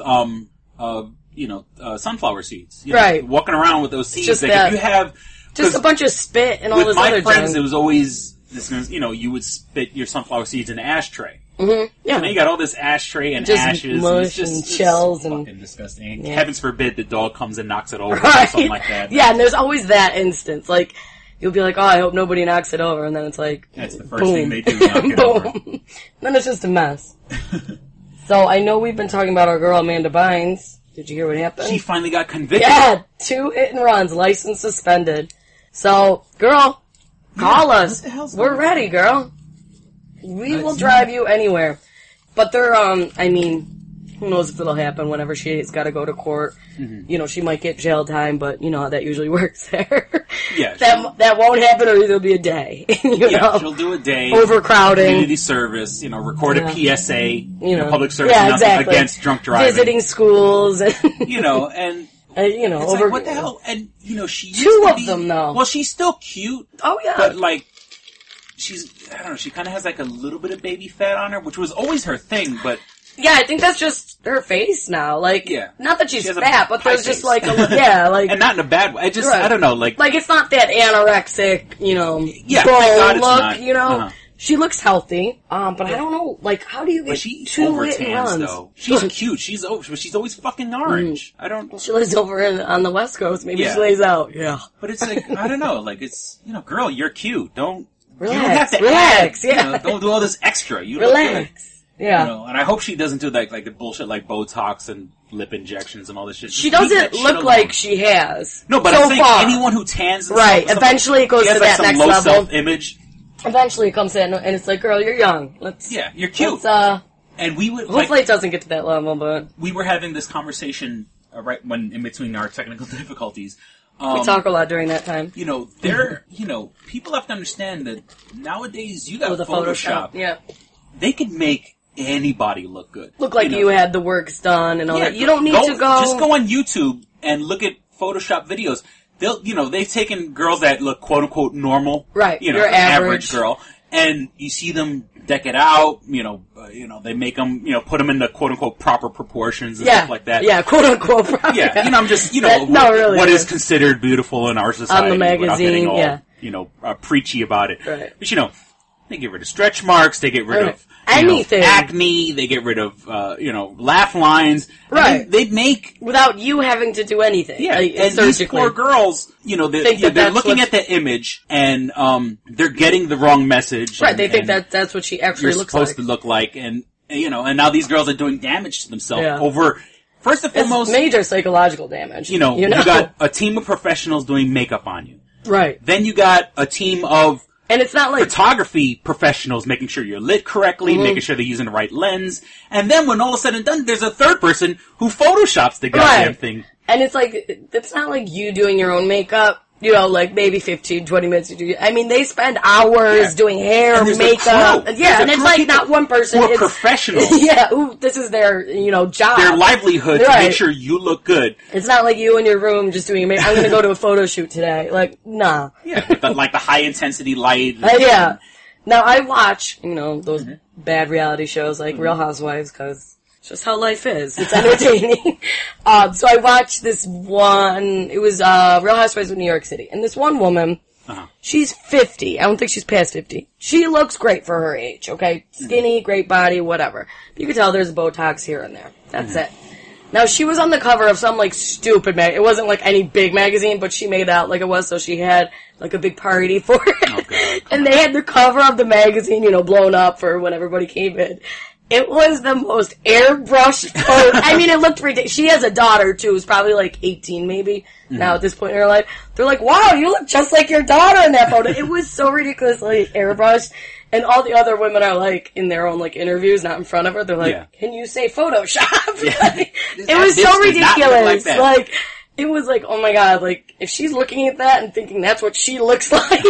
sunflower seeds. You know, walking around with those seeds. Like if you have just a bunch of spit and all this other junk. With my friends, it was always this. You know, you would spit your sunflower seeds in an ashtray. Mm-hmm. Yeah, so now you got all this ashtray and just ashes, mush and shells, and fucking disgusting. Yeah. Heavens forbid the dog comes and knocks it over or something like that. Yeah, and there's always that instance. Like you'll be like, "Oh, I hope nobody knocks it over," and then it's like, that's the first thing they do. Knock it over. Then it's just a mess. So I know we've been talking about our girl Amanda Bynes. Did you hear what happened? She finally got convicted. Yeah, 2 hit and runs, license suspended. So, girl, call us. We're ready, girl. We will drive you anywhere. But they're, I mean, who knows if it'll happen whenever she's got to go to court. Mm-hmm. You know, she might get jail time, but you know how that usually works there. Yeah. that won't happen, or it'll be a day. you know? She'll do a day. Overcrowding. Community service, you know, record a PSA, you know, public service announcement against drunk driving. Visiting schools. And you know, and... you know, it's like, what the hell? And, you know, she used two to of be, them, though. Well, she's still cute. Oh, yeah. But, like, I don't know, she kind of has, like, a little bit of baby fat on her, which was always her thing, but... Yeah, I think that's just her face now. Like, not that she's fat, but there's just, like, like... And not in a bad way. I don't know, like... Like, it's not that anorexic, you know, bone look, you know? Uh-huh. She looks healthy, but I don't know, like, how do you get 2 hit and runs? Though. She's cute. She's always fucking orange. I don't... She lives over on the West Coast. Maybe she lays out. Yeah. But it's like, I don't know, like, it's, you know, girl, you're cute. Relax, you don't have to relax, add, you know, don't do all this extra. You relax. Yeah. You know, and I hope she doesn't do like the bullshit like Botox and lip injections and all this shit. She doesn't look like she has. No, but so I'm saying far. Anyone who tans and right, eventually it goes to that next level. Self-image. Eventually it comes in, and it's like, girl, you're young. You're cute. Let's, and we would hopefully it doesn't get to that level, but we were having this conversation right when in between our technical difficulties. We talk a lot during that time. People have to understand that nowadays you got With a Photoshop. Yeah. They could make anybody look good. Look like you had the works done and all that. You don't need to go... Just go on YouTube and look at Photoshop videos. They've taken girls that look quote unquote normal. Right. Your average girl. And you see them deck it out, they make them, put them into quote unquote proper proportions and stuff like that. Yeah, quote unquote proper. Yeah, I'm just, what is considered beautiful in our society. On the magazine, all, preachy about it. Right. But, they get rid of stretch marks, they get rid of anything. Acne, they get rid of, laugh lines. Right. They make... Without you having to do anything. Yeah, and these poor girls, they're looking at the image and they're getting the wrong message. Right, they think that's what she actually looks like. You're supposed to look like, and now these girls are doing damage to themselves over... First and foremost... It's major psychological damage. You got a team of professionals doing makeup on you. Right. Then you got a team of... And it's not like... photography professionals making sure you're lit correctly, making sure they're using the right lens. And then when all is said and done, there's a third person who photoshops the goddamn thing. And it's like, it's not like you doing your own makeup. Like maybe 15, 20 minutes to do. I mean, they spend hours doing hair, makeup. Yeah, and it's like not one person. Who are professionals. Yeah, this is their, job. Their livelihood to make sure you look good. It's not like you in your room just doing I'm going to go to a photo shoot today. Like, nah. Yeah, with the high intensity light. Yeah. Now, I watch, those bad reality shows like Real Housewives because... just how life is. It's entertaining. So I watched this one, it was, Real Housewives of New York City. And this one woman, she's 50. I don't think she's past 50. She looks great for her age, okay? Skinny, great body, whatever. You can tell there's Botox here and there. That's it. Now, she was on the cover of some, stupid it wasn't, any big magazine, but she made out like it was, so she had, a big party for it. Oh, God. And they had the cover of the magazine, blown up for when everybody came in. It was the most airbrushed photo. I mean, it looked ridiculous. She has a daughter, too, who's probably 18, maybe, now at this point in her life. They're like, wow, you look just like your daughter in that photo. It was so ridiculously airbrushed. And all the other women are, in their own, interviews, not in front of her. They're like, can you say Photoshop? Yeah. It was so ridiculous. It was oh my God, if she's looking at that and thinking that's what she looks like,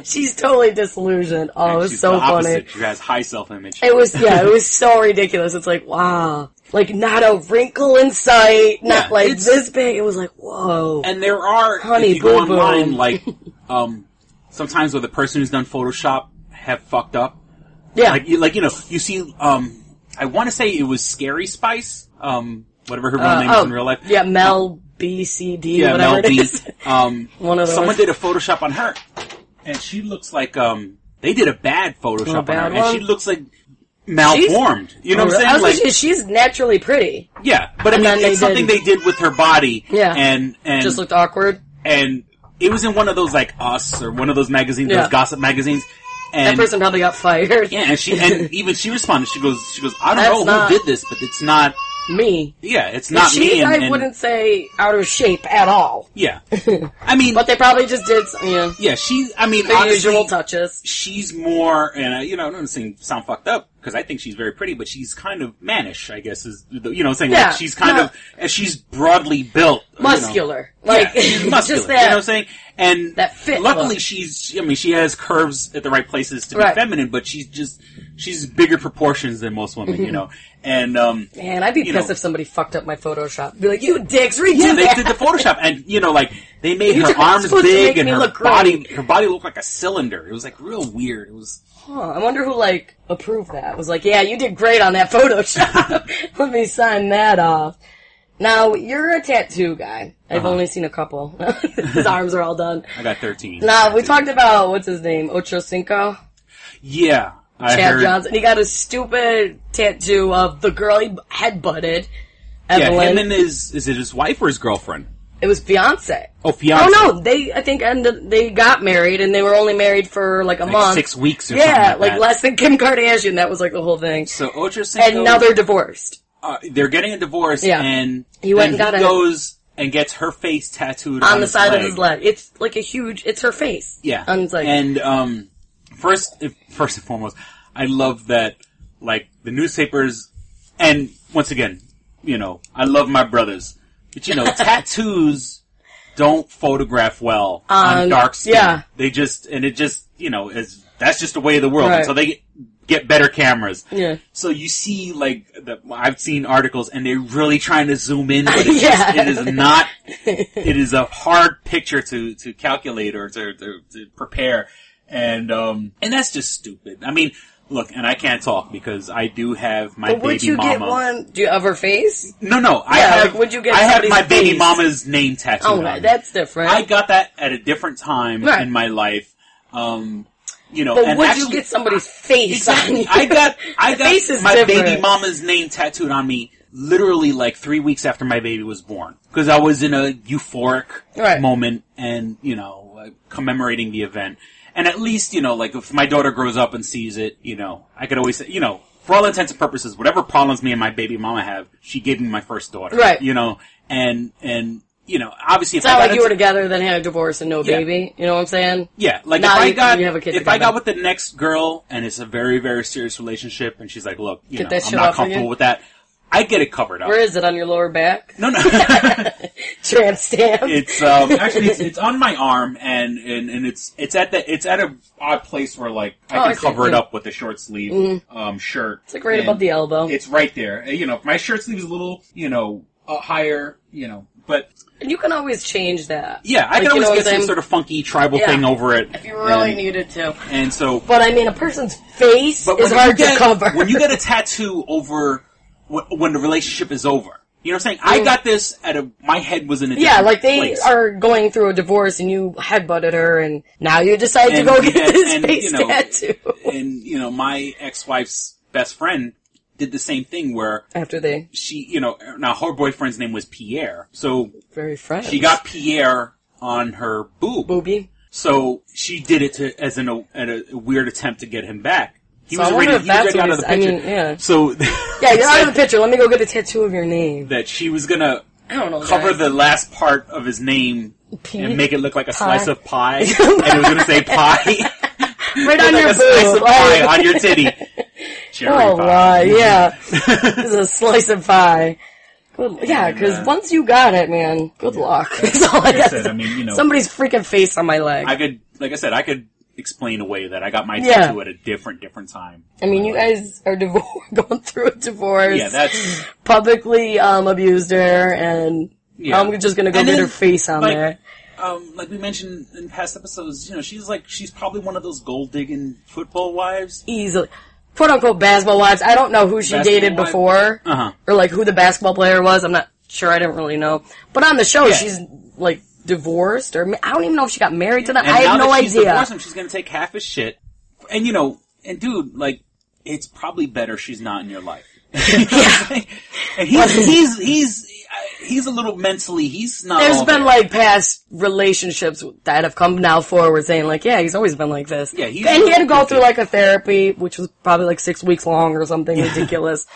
she's totally disillusioned. Oh, it was so funny. She has high self-image. It was so ridiculous. It's wow. Not a wrinkle in sight, not this big. It was whoa. And there are, honey, if you go online, sometimes where the person who's done Photoshop have fucked up. Yeah. You see, I want to say it was Scary Spice, whatever her real name is in real life. Yeah, Mel BCD, whatever it is. One of those. Someone did a Photoshop on her, and she looks like they did a bad Photoshop on her, and she looks malformed. You know what I'm saying? She's naturally pretty. Yeah, but it's something they did with her body. Yeah, and just looked awkward. And it was in one of those Us or one of those magazines, those gossip magazines. And that person probably got fired. Yeah, and even she responded. She goes, I don't know who did this, but it's not me. Yeah, it's not me. I wouldn't say out of shape at all. Yeah. I mean... but they probably just did some, Yeah, the usual touches. She's more, and I don't sound fucked up, because I think she's very pretty, but she's kind of mannish, I guess, is, she's kind of, and she's broadly built. Muscular. She's muscular, just that, you know what I'm saying? And that fit luckily look. she has curves at the right places to be feminine, but she's bigger proportions than most women, And, man, I'd be pissed if somebody fucked up my Photoshop. Be like, you dicks, redo that. They did the Photoshop, and, they made her arms big, and her body looked like a cylinder. It was, real weird. It was... I wonder who, approved that. It was yeah, you did great on that Photoshop. Let me sign that off. Now, you're a tattoo guy. I've only seen a couple. His arms are all done. I got 13. Now, we talked about, what's his name, Ocho Cinco? Yeah. Chad Johnson. He got a stupid tattoo of the girl he headbutted, Evelyn. Yeah, him and is it his wife or his girlfriend? It was fiance. Oh, fiance. Oh, no, I think they got married, and they were only married for, a month. 6 weeks or something like that. less than Kim Kardashian. That was, the whole thing. So, Ocho Cinco... And now they're divorced. They're getting a divorce, and he goes and gets her face tattooed on the side of his leg. It's it's her face. Yeah. On his leg. And, first and foremost, I love that, the newspapers, and once again, I love my brothers, But, you know, tattoos don't photograph well on dark skin. Yeah. They just, and it just, you know, that's just the way of the world. Right. And so they get better cameras. Yeah. So you see, like, I've seen articles and they're really trying to zoom in, but it is not, it is a hard picture to calculate or to prepare. And that's just stupid. I mean, look, and I can't talk because I do have my baby mama. Would you get one? Do you have her face? No. I have my baby mama's name tattooed on me. That's different. I got that at a different time in my life. You know, but and would actually, you get somebody's face on you? I got my different. baby mama's name tattooed on me literally like 3 weeks after my baby was born. Because I was in a euphoric moment and, you know, commemorating the event. And at least, you know, like if my daughter grows up and sees it, you know, I could always say, you know, for all intents and purposes, whatever problems me and my baby mama have, she gave me my first daughter. Right. You know, and you know, obviously, it's not like you were together, then had a divorce and no baby. You know what I'm saying? Yeah, like now if I got together. with the next girl and it's a very, very serious relationship, and she's like, "Look, you know, I'm shit not off comfortable with that," I get it covered up. Where is it, on your lower back? No. Tramp stamp. It's actually it's on my arm and it's at a odd place where like I can cover it up with a short sleeve shirt. It's like right above the elbow. It's right there. You know, my shirt sleeve is a little, you know, higher, you know, but. And you can always change that. Yeah, I can always get some sort of funky tribal thing over it. If you really needed to. And so... But I mean, a person's face is hard to cover. When you get a tattoo over... When the relationship is over. You know what I'm saying? I got this my head was in a different like they place. are going through a divorce and you headbutted her and now you decide to go get this face tattoo. And, you know, my ex-wife's best friend did the same thing where... She, you know, now her boyfriend's name was Pierre. So... Very French. She got Pierre on her boob. Boobie. So she did it as a weird attempt to get him back. He was I already wonder if that's out of the picture. I mean, yeah. So... yeah, you're out of the picture. Let me go get a tattoo of your name. That she was gonna cover the last part of his name and make it look like a slice of pie. And it was gonna say pie. Right on your boob. Slice of pie on your titty. Cherry pie. Yeah. It's a slice of pie. Good, yeah, because once you got it, man, good luck. That's all I said. I mean, you know, somebody's freaking face on my leg. I could explain away that I got my tattoo at a different time. I mean, you guys are going through a divorce. Yeah, that's... Publicly abused her, and I'm just gonna go get her face on there. Like we mentioned in past episodes, you know, she's probably one of those gold-digging football wives. Easily. Quote-unquote basketball wives. I don't know who she dated before. Or, like, who the basketball player was. I'm not sure. I didn't really know. But on the show, she's, like, divorced. Or I don't even know if she got married to them. I have no idea. She's divorced him, she's gonna take half his shit. And, you know, and dude, like, it's probably better she's not in your life. And he's a little mentally, he's not. There's been like past relationships that have come now forward saying like, yeah, he's always been like this. Yeah, and he had to go through like a therapy, which was probably like 6 weeks long or something ridiculous.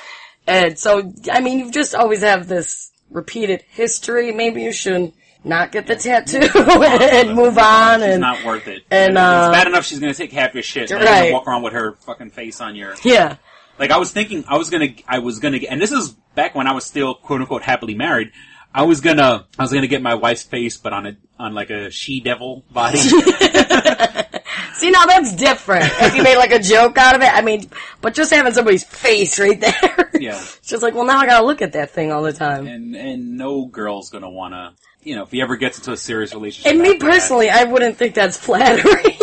And so, I mean, you just always have this repeated history. Maybe you should not get the tattoo and move on. It's and not worth it. And it's bad enough she's gonna take half your shit and then walk around with her fucking face on your. Yeah. Like, I was thinking, I was gonna, and this is back when I was still, quote unquote, happily married. I was gonna get my wife's face, but on like a she-devil body. See, now that's different. If you made like a joke out of it, I mean, but just having somebody's face right there. Yeah. It's just like, well, now I gotta look at that thing all the time. And no girl's gonna wanna, you know, if he ever gets into a serious relationship. And me personally, I wouldn't think that's flattering.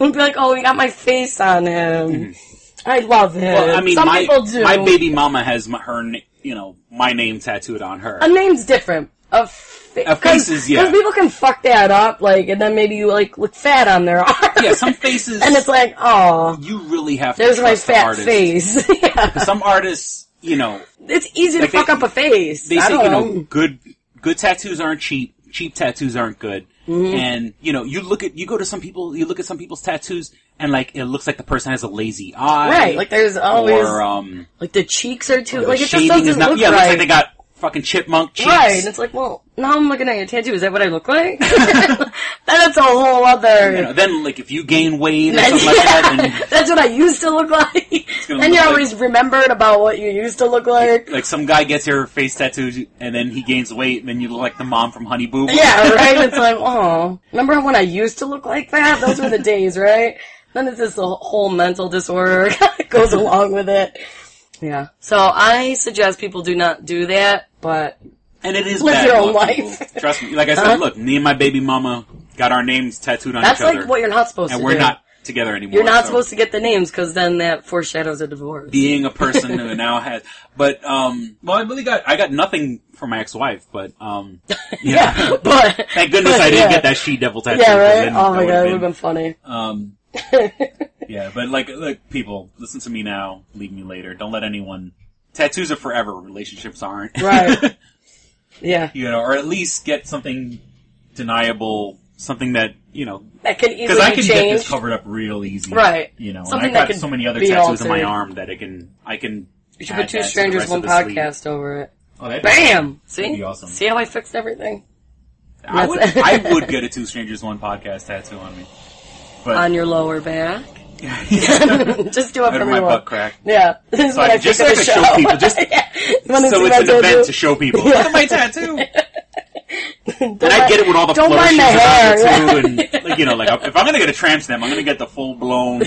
I'd be like, oh, he got my face on him. Mm-hmm. I love him. Well, I mean, some people do. My baby mama has my name tattooed on her. A name's different. A face is, yeah. Because people can fuck that up, like, and then maybe you, like, look fat on their arm. Yeah, some faces. And it's like, oh. You really have to there's my fat the face. Yeah. Some artists, you know. It's easy to fuck up a face. They say, you know, good tattoos aren't cheap. Cheap tattoos aren't good. Mm-hmm. And, you know, you look at some people's tattoos, and, like, it looks like the person has a lazy eye. Right, like there's always, like, the cheeks are too, like, it just doesn't look right. Yeah, it looks like they got fucking chipmunk cheeks. Right, and it's like, well, now I'm looking at your tattoo, is that what I look like? That's a whole other... You know, then, like, if you gain weight or something like that, then... That's what I used to look like. gonna And look you're always remembered about what you used to look like. like some guy gets your face tattooed, and then he gains weight, and then you look like the mom from Honey Boo Boo. Yeah, right? It's like, oh, remember when I used to look like that? Those were the days, right? Then it's this whole mental disorder that goes along with it. Yeah. So I suggest people do not do that, but And it is live bad. your own Look, life. Trust me. Like I said, look, me and my baby mama got our names tattooed on That's each other. like what you're not supposed and to we're do. not together anymore. You're not so supposed to get the names, because then that foreshadows a divorce. being a person who now has, but well, I got nothing for my ex-wife, but Yeah, but thank goodness I didn't get that she-devil tattoo. Yeah, right? Then Oh my that god, it would've would have been funny. Yeah, but like, people, listen to me now, leave me later. Don't let anyone. Tattoos are forever. Relationships aren't. Right. Yeah. You know, or at least get something deniable, something that, you know, That can easily because I can change. get this covered up real easy. Right. You know, Something and that I've got can so many other be tattoos on my altered. arm that I can. You should add put Two that to the Strangers, rest One of the sleeve. Podcast over it. Oh, that'd Bam! That'd See? be awesome. See how I fixed everything? I would get a Two Strangers, One Podcast tattoo on me. But On your lower back. Just do it under for me. my butt crack. Yeah. This is So what I I just think of like the to show. show people, just Yeah. You wanna so see it's my an event tattoo? to show people. Yeah. Look at my tattoo. And I get it with all the Don't mind flourishes the hair, about it too, and like, you know, like if I'm gonna get a tramp stamp, I'm gonna get the full blown,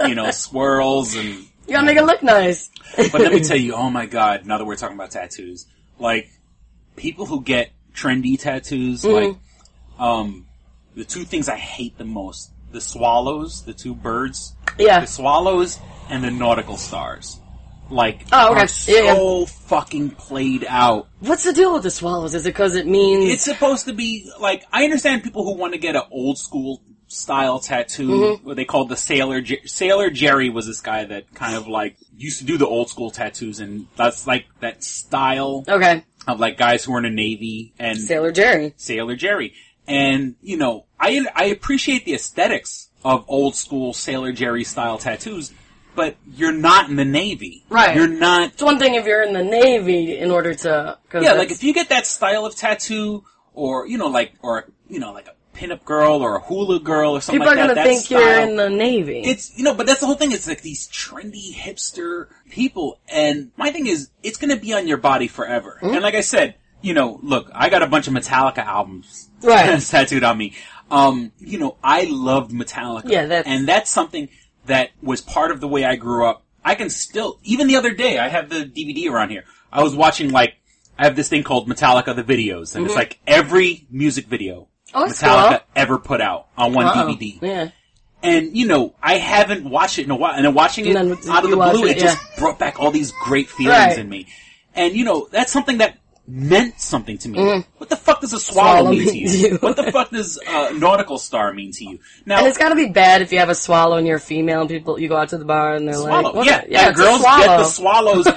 you know, swirls and. You gotta make it look nice. But let me tell you, oh my god! Now that we're talking about tattoos, like people who get trendy tattoos, like the two things I hate the most: the swallows, the two birds, Yeah. the swallows, and the nautical stars. Like, Oh, okay. are so fucking played out. What's the deal with the swallows? Is it because it means... It's supposed to be, like, I understand people who want to get an old school style tattoo, what they called the Sailor Jerry was this guy that kind of, like, used to do the old school tattoos, and that's, like, that style Okay. of, like, guys who were in the Navy and Sailor Jerry. And, you know, I appreciate the aesthetics of old school Sailor Jerry style tattoos, but you're not in the Navy. Right. You're not... It's one thing if you're in the Navy in order to... Yeah, like if you get that style of tattoo, or, you know, like a pinup girl or a hula girl or something people like that. are going to think you're in the Navy. It's, you know, but that's the whole thing. It's like these trendy hipster people. And my thing is, it's going to be on your body forever. And like I said, you know, look, I got a bunch of Metallica albums tattooed on me. You know, I loved Metallica. Yeah, and that's something that was part of the way I grew up. I can still, even the other day, I have the DVD around here. I was watching, like, I have this thing called Metallica the Videos, and it's like every music video Metallica ever put out on one DVD. Yeah. And, you know, I haven't watched it in a while, and then watching it out of the blue, it just brought back all these great feelings in me. And, you know, that's something that meant something to me. What the fuck does a swallow mean to you? What the fuck does nautical star mean to you? Now, and it's gotta be bad if you have a swallow and you're female and people, you go out to the bar and they're swallow. like, yeah, girls get the swallows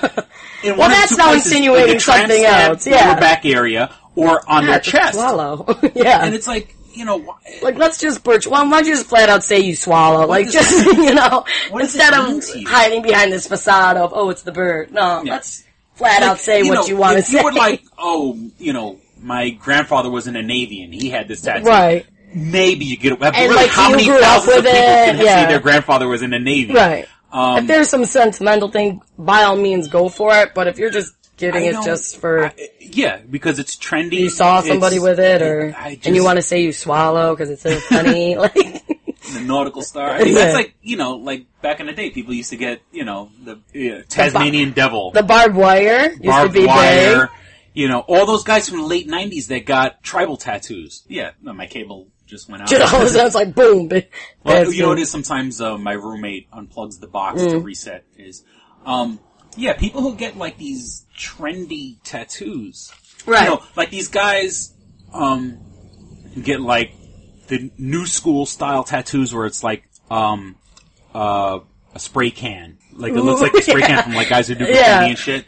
in one that's of two now places, insinuating in the tramp something stamp, else, yeah. lower back area, or on their it's a chest. swallow. Yeah. And it's like, you know, like, let's just why don't you just flat out say you swallow? Like, just, you know, instead of hiding behind this facade of, oh, it's the bird. No, let's flat out say what you want to say. You were like, oh, you know, my grandfather was in the Navy and he had this tattoo. Right. Maybe you get, but And really, like, how you many grew up thousands of with people it, can say their grandfather was in the Navy? Right. If there's some sentimental thing, by all means, go for it. But if you're just getting it just for... yeah, because it's trendy. You saw somebody with it, and you want to say you swallow because it's so funny. Like... The nautical star. I mean, that's like, you know, like back in the day, people used to get, you know, the Tasmanian devil. The barbed wire used to be big. You know, all those guys from the late 90s that got tribal tattoos. Yeah, no, my cable just went out. It's like, boom. Well, you know, it is sometimes my roommate unplugs the box to reset his. Yeah, people who get like these trendy tattoos. Right. You know, like these guys get like the new school style tattoos where it's like a spray can. Like it looks like a spray can from like guys who do graffiti and shit.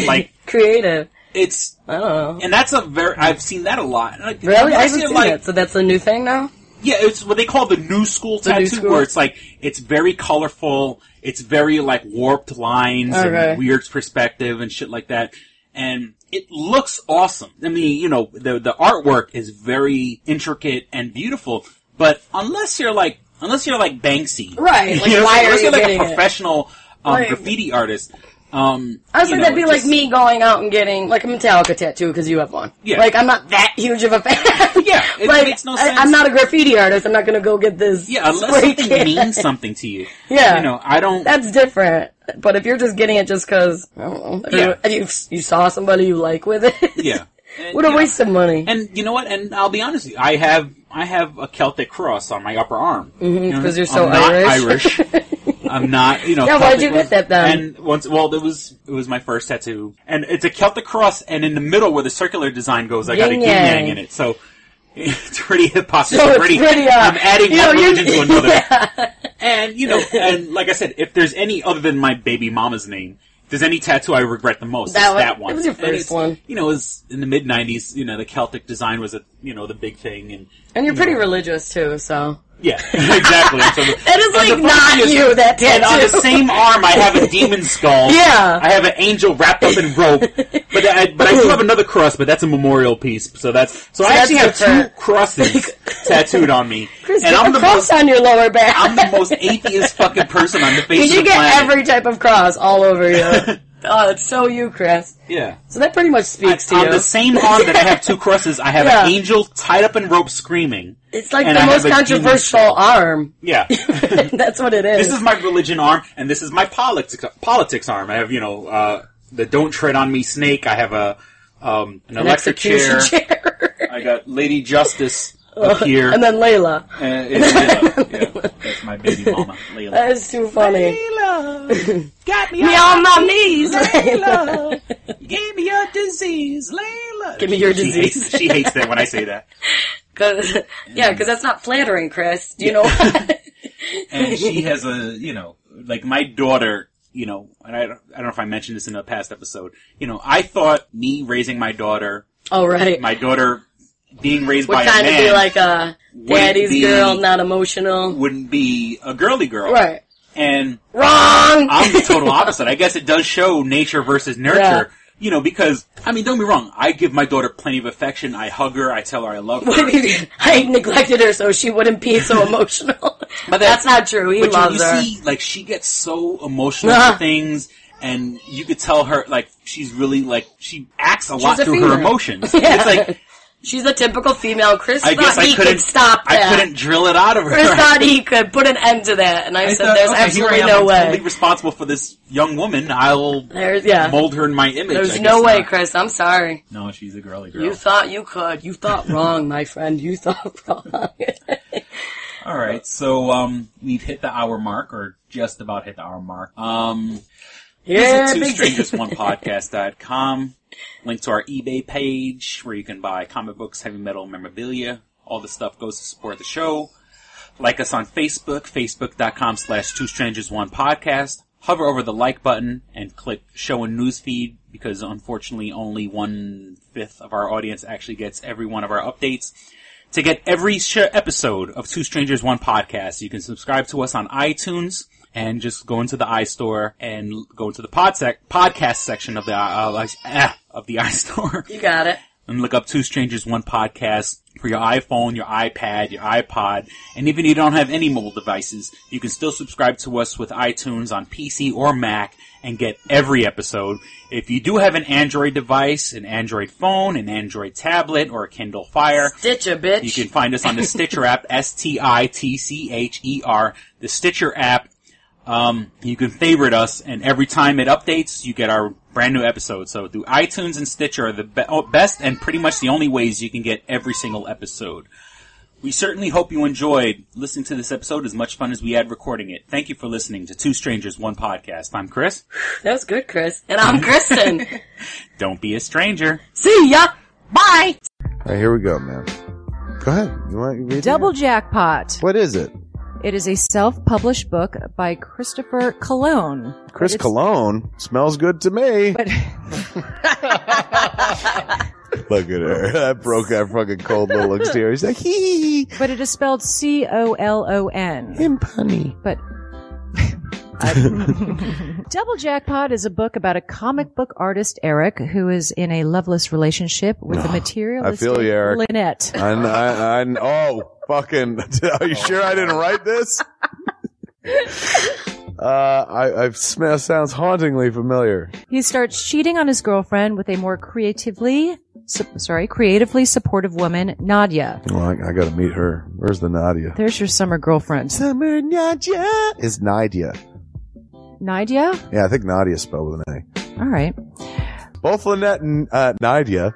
Like creative. It's I don't know. And that's I've seen that a lot. Like, really? I haven't seen that. So that's a new thing now? Yeah, it's what they call the new school tattoo, where it's like, it's very colorful, it's very like warped lines and weird perspective and shit like that. And it looks awesome. I mean, you know, the artwork is very intricate and beautiful, but unless you're like Banksy. Right. Like, you know, why are unless you you're like getting a professional graffiti artists. I was like, that'd be like me going out and getting, like, a Metallica tattoo because you have one. Yeah. Like, I'm not that huge of a fan. Yeah, it makes no sense. I'm not a graffiti artist. I'm not going to go get this. Yeah, unless something means something to you. Yeah. You know, I don't... That's different. But if you're just getting it just because, I don't know, you saw somebody you like with it. Yeah. What a waste of money. And you know what? And I'll be honest with you, I have a Celtic cross on my upper arm. Because you're so I'm not Irish. I'm not, you know. Yeah, why'd you get that then? And it was my first tattoo. And it's a Celtic cross, and in the middle where the circular design goes, I got a yin-yang in it. So, it's pretty hypocrisy. I'm adding one religion to another. Yeah. And, you know, and like I said, if there's any other than my baby mama's name, if there's any tattoo I regret the most, it's that one. It was your first one. You know, it was in the mid-90s, you know, the Celtic design was, the big thing. And you're pretty religious, too, so... Yeah, exactly. So that is like not you, that tattoo. And on the same arm, I have a demon skull. Yeah. I have an angel wrapped up in rope. But I do have another cross, but that's a memorial piece. So I actually have two crosses tattooed on me. Chris, and I'm the cross on your lower back. I'm the most atheist fucking person on the face of the planet. You get every type of cross all over you. Oh, it's so you, Chris. Yeah. So that pretty much speaks to you. On the same arm that I have two crosses, I have an angel tied up in rope screaming. It's like the most controversial arm. Yeah. That's what it is. This is my religion arm, and this is my politics arm. I have, the Don't Tread on Me snake. I have an electric chair. I got Lady Justice up here. And then Layla. Layla. Yeah. That's my baby mama, Layla. That is too funny. Layla, got me on my knees. Layla, give me your disease, Layla. Give me your disease. She hates that when I say that. Cause that's not flattering, Chris. Do you know what? And she has like my daughter, and I don't know if I mentioned this in a past episode, I thought me raising my daughter. Oh, right. My daughter being raised by a man. Would kind of be like a daddy's girl, not emotional. Wouldn't be a girly girl. Right. And wrong! I'm the total opposite. I guess it does show nature versus nurture. Yeah. Because, don't get me wrong, I give my daughter plenty of affection. I hug her. I tell her I love her. I neglected her so she wouldn't be so emotional. But that's not true. He loves her. You see, she gets so emotional for things, and you could tell her, she's really, she acts a lot through her emotions. Yeah. It's she's a typical female. Chris thought he could stop that. I couldn't drill it out of her. Chris thought he could put an end to that, and I said, there's absolutely no way. I'm totally responsible for this young woman. I'll mold her in my image. There's no way, Chris. I'm sorry. No, she's a girly girl. You thought you could. You thought wrong, my friend. You thought wrong. All right, so we've hit the hour mark, or just about hit the hour mark. Visit twostrangersonepodcast.com. Link to our eBay page where you can buy comic books, heavy metal memorabilia. All the stuff goes to support the show. Like us on Facebook, facebook.com/twostrangersonepodcast. Hover over the like button and click show and newsfeed because unfortunately only 1/5 of our audience actually gets every one of our updates. To get every episode of Two Strangers One Podcast, you can subscribe to us on iTunes. And just go into the iStore and go into the podcast section of the iStore. You got it. And look up Two Strangers One Podcast for your iPhone, your iPad, your iPod. And even if you don't have any mobile devices, you can still subscribe to us with iTunes on PC or Mac and get every episode. If you do have an Android device, an Android phone, an Android tablet, or a Kindle Fire, Stitcher, bitch. You can find us on the Stitcher app, STITCHER, the Stitcher app. You can favorite us, and every time it updates, you get our brand new episode. So through iTunes and Stitcher are the best and pretty much the only ways you can get every single episode. We certainly hope you enjoyed listening to this episode as much fun as we had recording it. Thank you for listening to Two Strangers, One Podcast. I'm Chris. That was good, Chris. And I'm Kristyn. Don't be a stranger. See ya! Bye! All right, here we go, man. Go ahead. You want to Double Jackpot. What is it? It is a self-published book by Christopher Cologne. Chris Cologne? Smells good to me. But look at her. That broke that fucking cold little exterior. He's like, hee. But it is spelled COLON. Him punny. But Double Jackpot is a book about a comic book artist, Eric, who is in a loveless relationship with a materialistic I feel you, Eric. Lynette. Oh, fucking, are you sure I didn't write this? Sounds hauntingly familiar. He starts cheating on his girlfriend with a more creatively supportive woman, Nadia. Well, I gotta meet her. Where's the Nadia? There's your summer girlfriend. Summer Nadia is Nadia. Nadia? Yeah, I think Nadia is spelled with an A. All right. Both Lynette and Nadia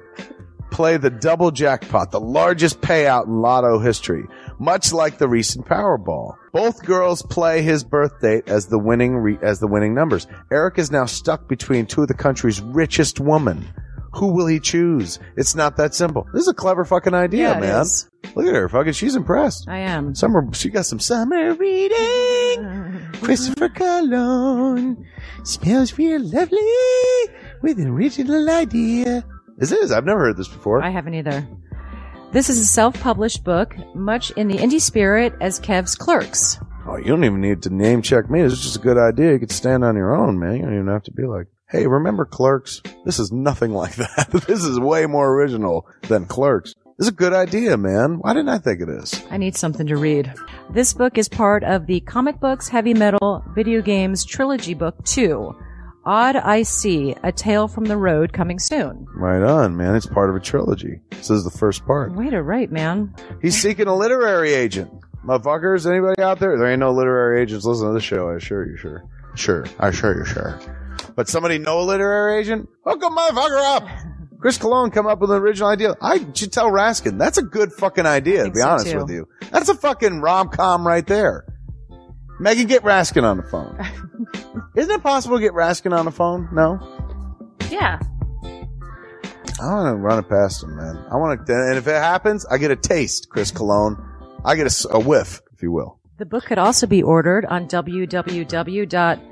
play the double jackpot, the largest payout in lotto history, much like the recent Powerball. Both girls play his birth date as the winning numbers. Eric is now stuck between two of the country's richest women. Who will he choose? It's not that simple. This is a clever fucking idea, Yeah, it man. is. Look at her, fucking. She's impressed. I am. She got some summer reading. Christopher Cologne smells real lovely with an original idea. This is. I've never heard this before. I haven't either. This is a self-published book, much in the indie spirit as Kev's Clerks. Oh, you don't even need to name check me. This is just a good idea. You could stand on your own, man. You don't even have to be like, hey, remember Clerks? This is nothing like that. This is way more original than Clerks. This is a good idea, man. Why didn't I think of this? I need something to read. This book is part of the Comic Books, Heavy Metal, Video Games Trilogy Book 2. Odd I See, A Tale from the Road, coming soon. Right on, man. It's part of a trilogy. This is the first part. Way to write, man. He's seeking a literary agent. Motherfuckers, anybody out there? There ain't no literary agents listening to this show, I assure you, sure. Sure. I assure you, sure. But somebody know a literary agent? Hook a motherfucker up! Chris Cologne come up with an original idea. I should tell Raskin. That's a good fucking idea, to be honest with you. That's a fucking rom-com right there. Megan, get Raskin on the phone. Isn't it possible to get Raskin on the phone? No? Yeah. I want to run it past him, man. I want to, and if it happens, I get a taste, Chris Cologne. I get a whiff, if you will. The book could also be ordered on www.lulu.com.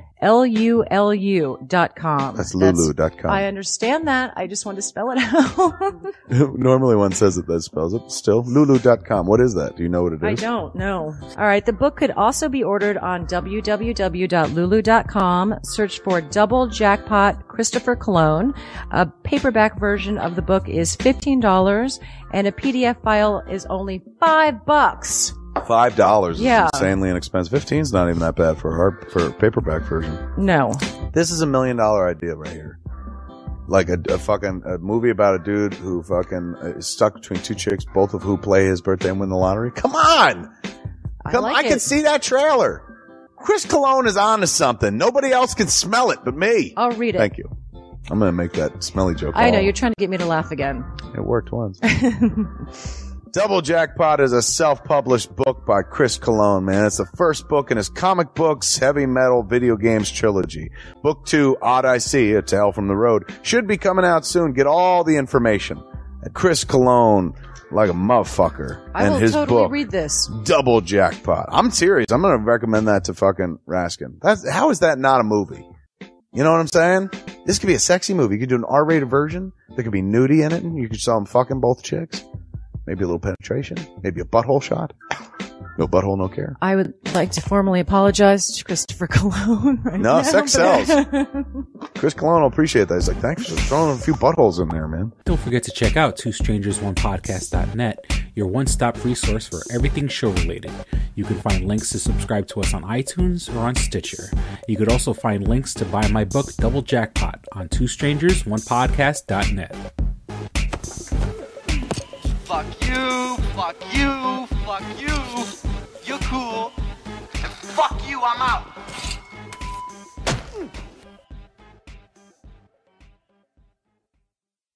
That's lulu.com. I understand that. I just want to spell it out. Normally one says it, that spells it. Still, lulu.com. What is that? Do you know what it is? I don't know. All right. The book could also be ordered on www.lulu.com. Search for Double Jackpot Christopher Cologne. A paperback version of the book is $15 and a PDF file is only $5. $5 is Yeah. insanely inexpensive. 15's not even that bad for a paperback version. No. This is $1 million idea right here. Like a movie about a dude who fucking is stuck between two chicks, both of who play his birthday and win the lottery. Come on! I can see that trailer. Chris Cologne is on to something. Nobody else can smell it but me. I'll read it. Thank you. I'm going to make that smelly joke. I know. You're trying to get me to laugh again. It worked once. Double Jackpot is a self-published book by Chris Cologne, man. It's the first book in his Comic Books, Heavy Metal, Video Games trilogy. Book 2, Odd I See, A Tale from the Road, should be coming out soon. Get all the information at Chris Cologne, like a motherfucker. I will his totally book, read this. Double Jackpot. I'm serious. I'm going to recommend that to fucking Raskin. How is that not a movie? You know what I'm saying? This could be a sexy movie. You could do an R-rated version. There could be nudie in it, and you could show them fucking both chicks. Maybe a little penetration. Maybe a butthole shot. No butthole, no care. I would like to formally apologize to Christopher Cologne right now. No, sex sells. Chris Cologne will appreciate that. He's like, thanks for throwing a few buttholes in there, man. Don't forget to check out twostrangersonePodcast.net, your one-stop resource for everything show-related. You can find links to subscribe to us on iTunes or on Stitcher. You could also find links to buy my book, Double Jackpot, on twostrangersonePodcast.net. Fuck you, fuck you, fuck you. You're cool. And fuck you, I'm out.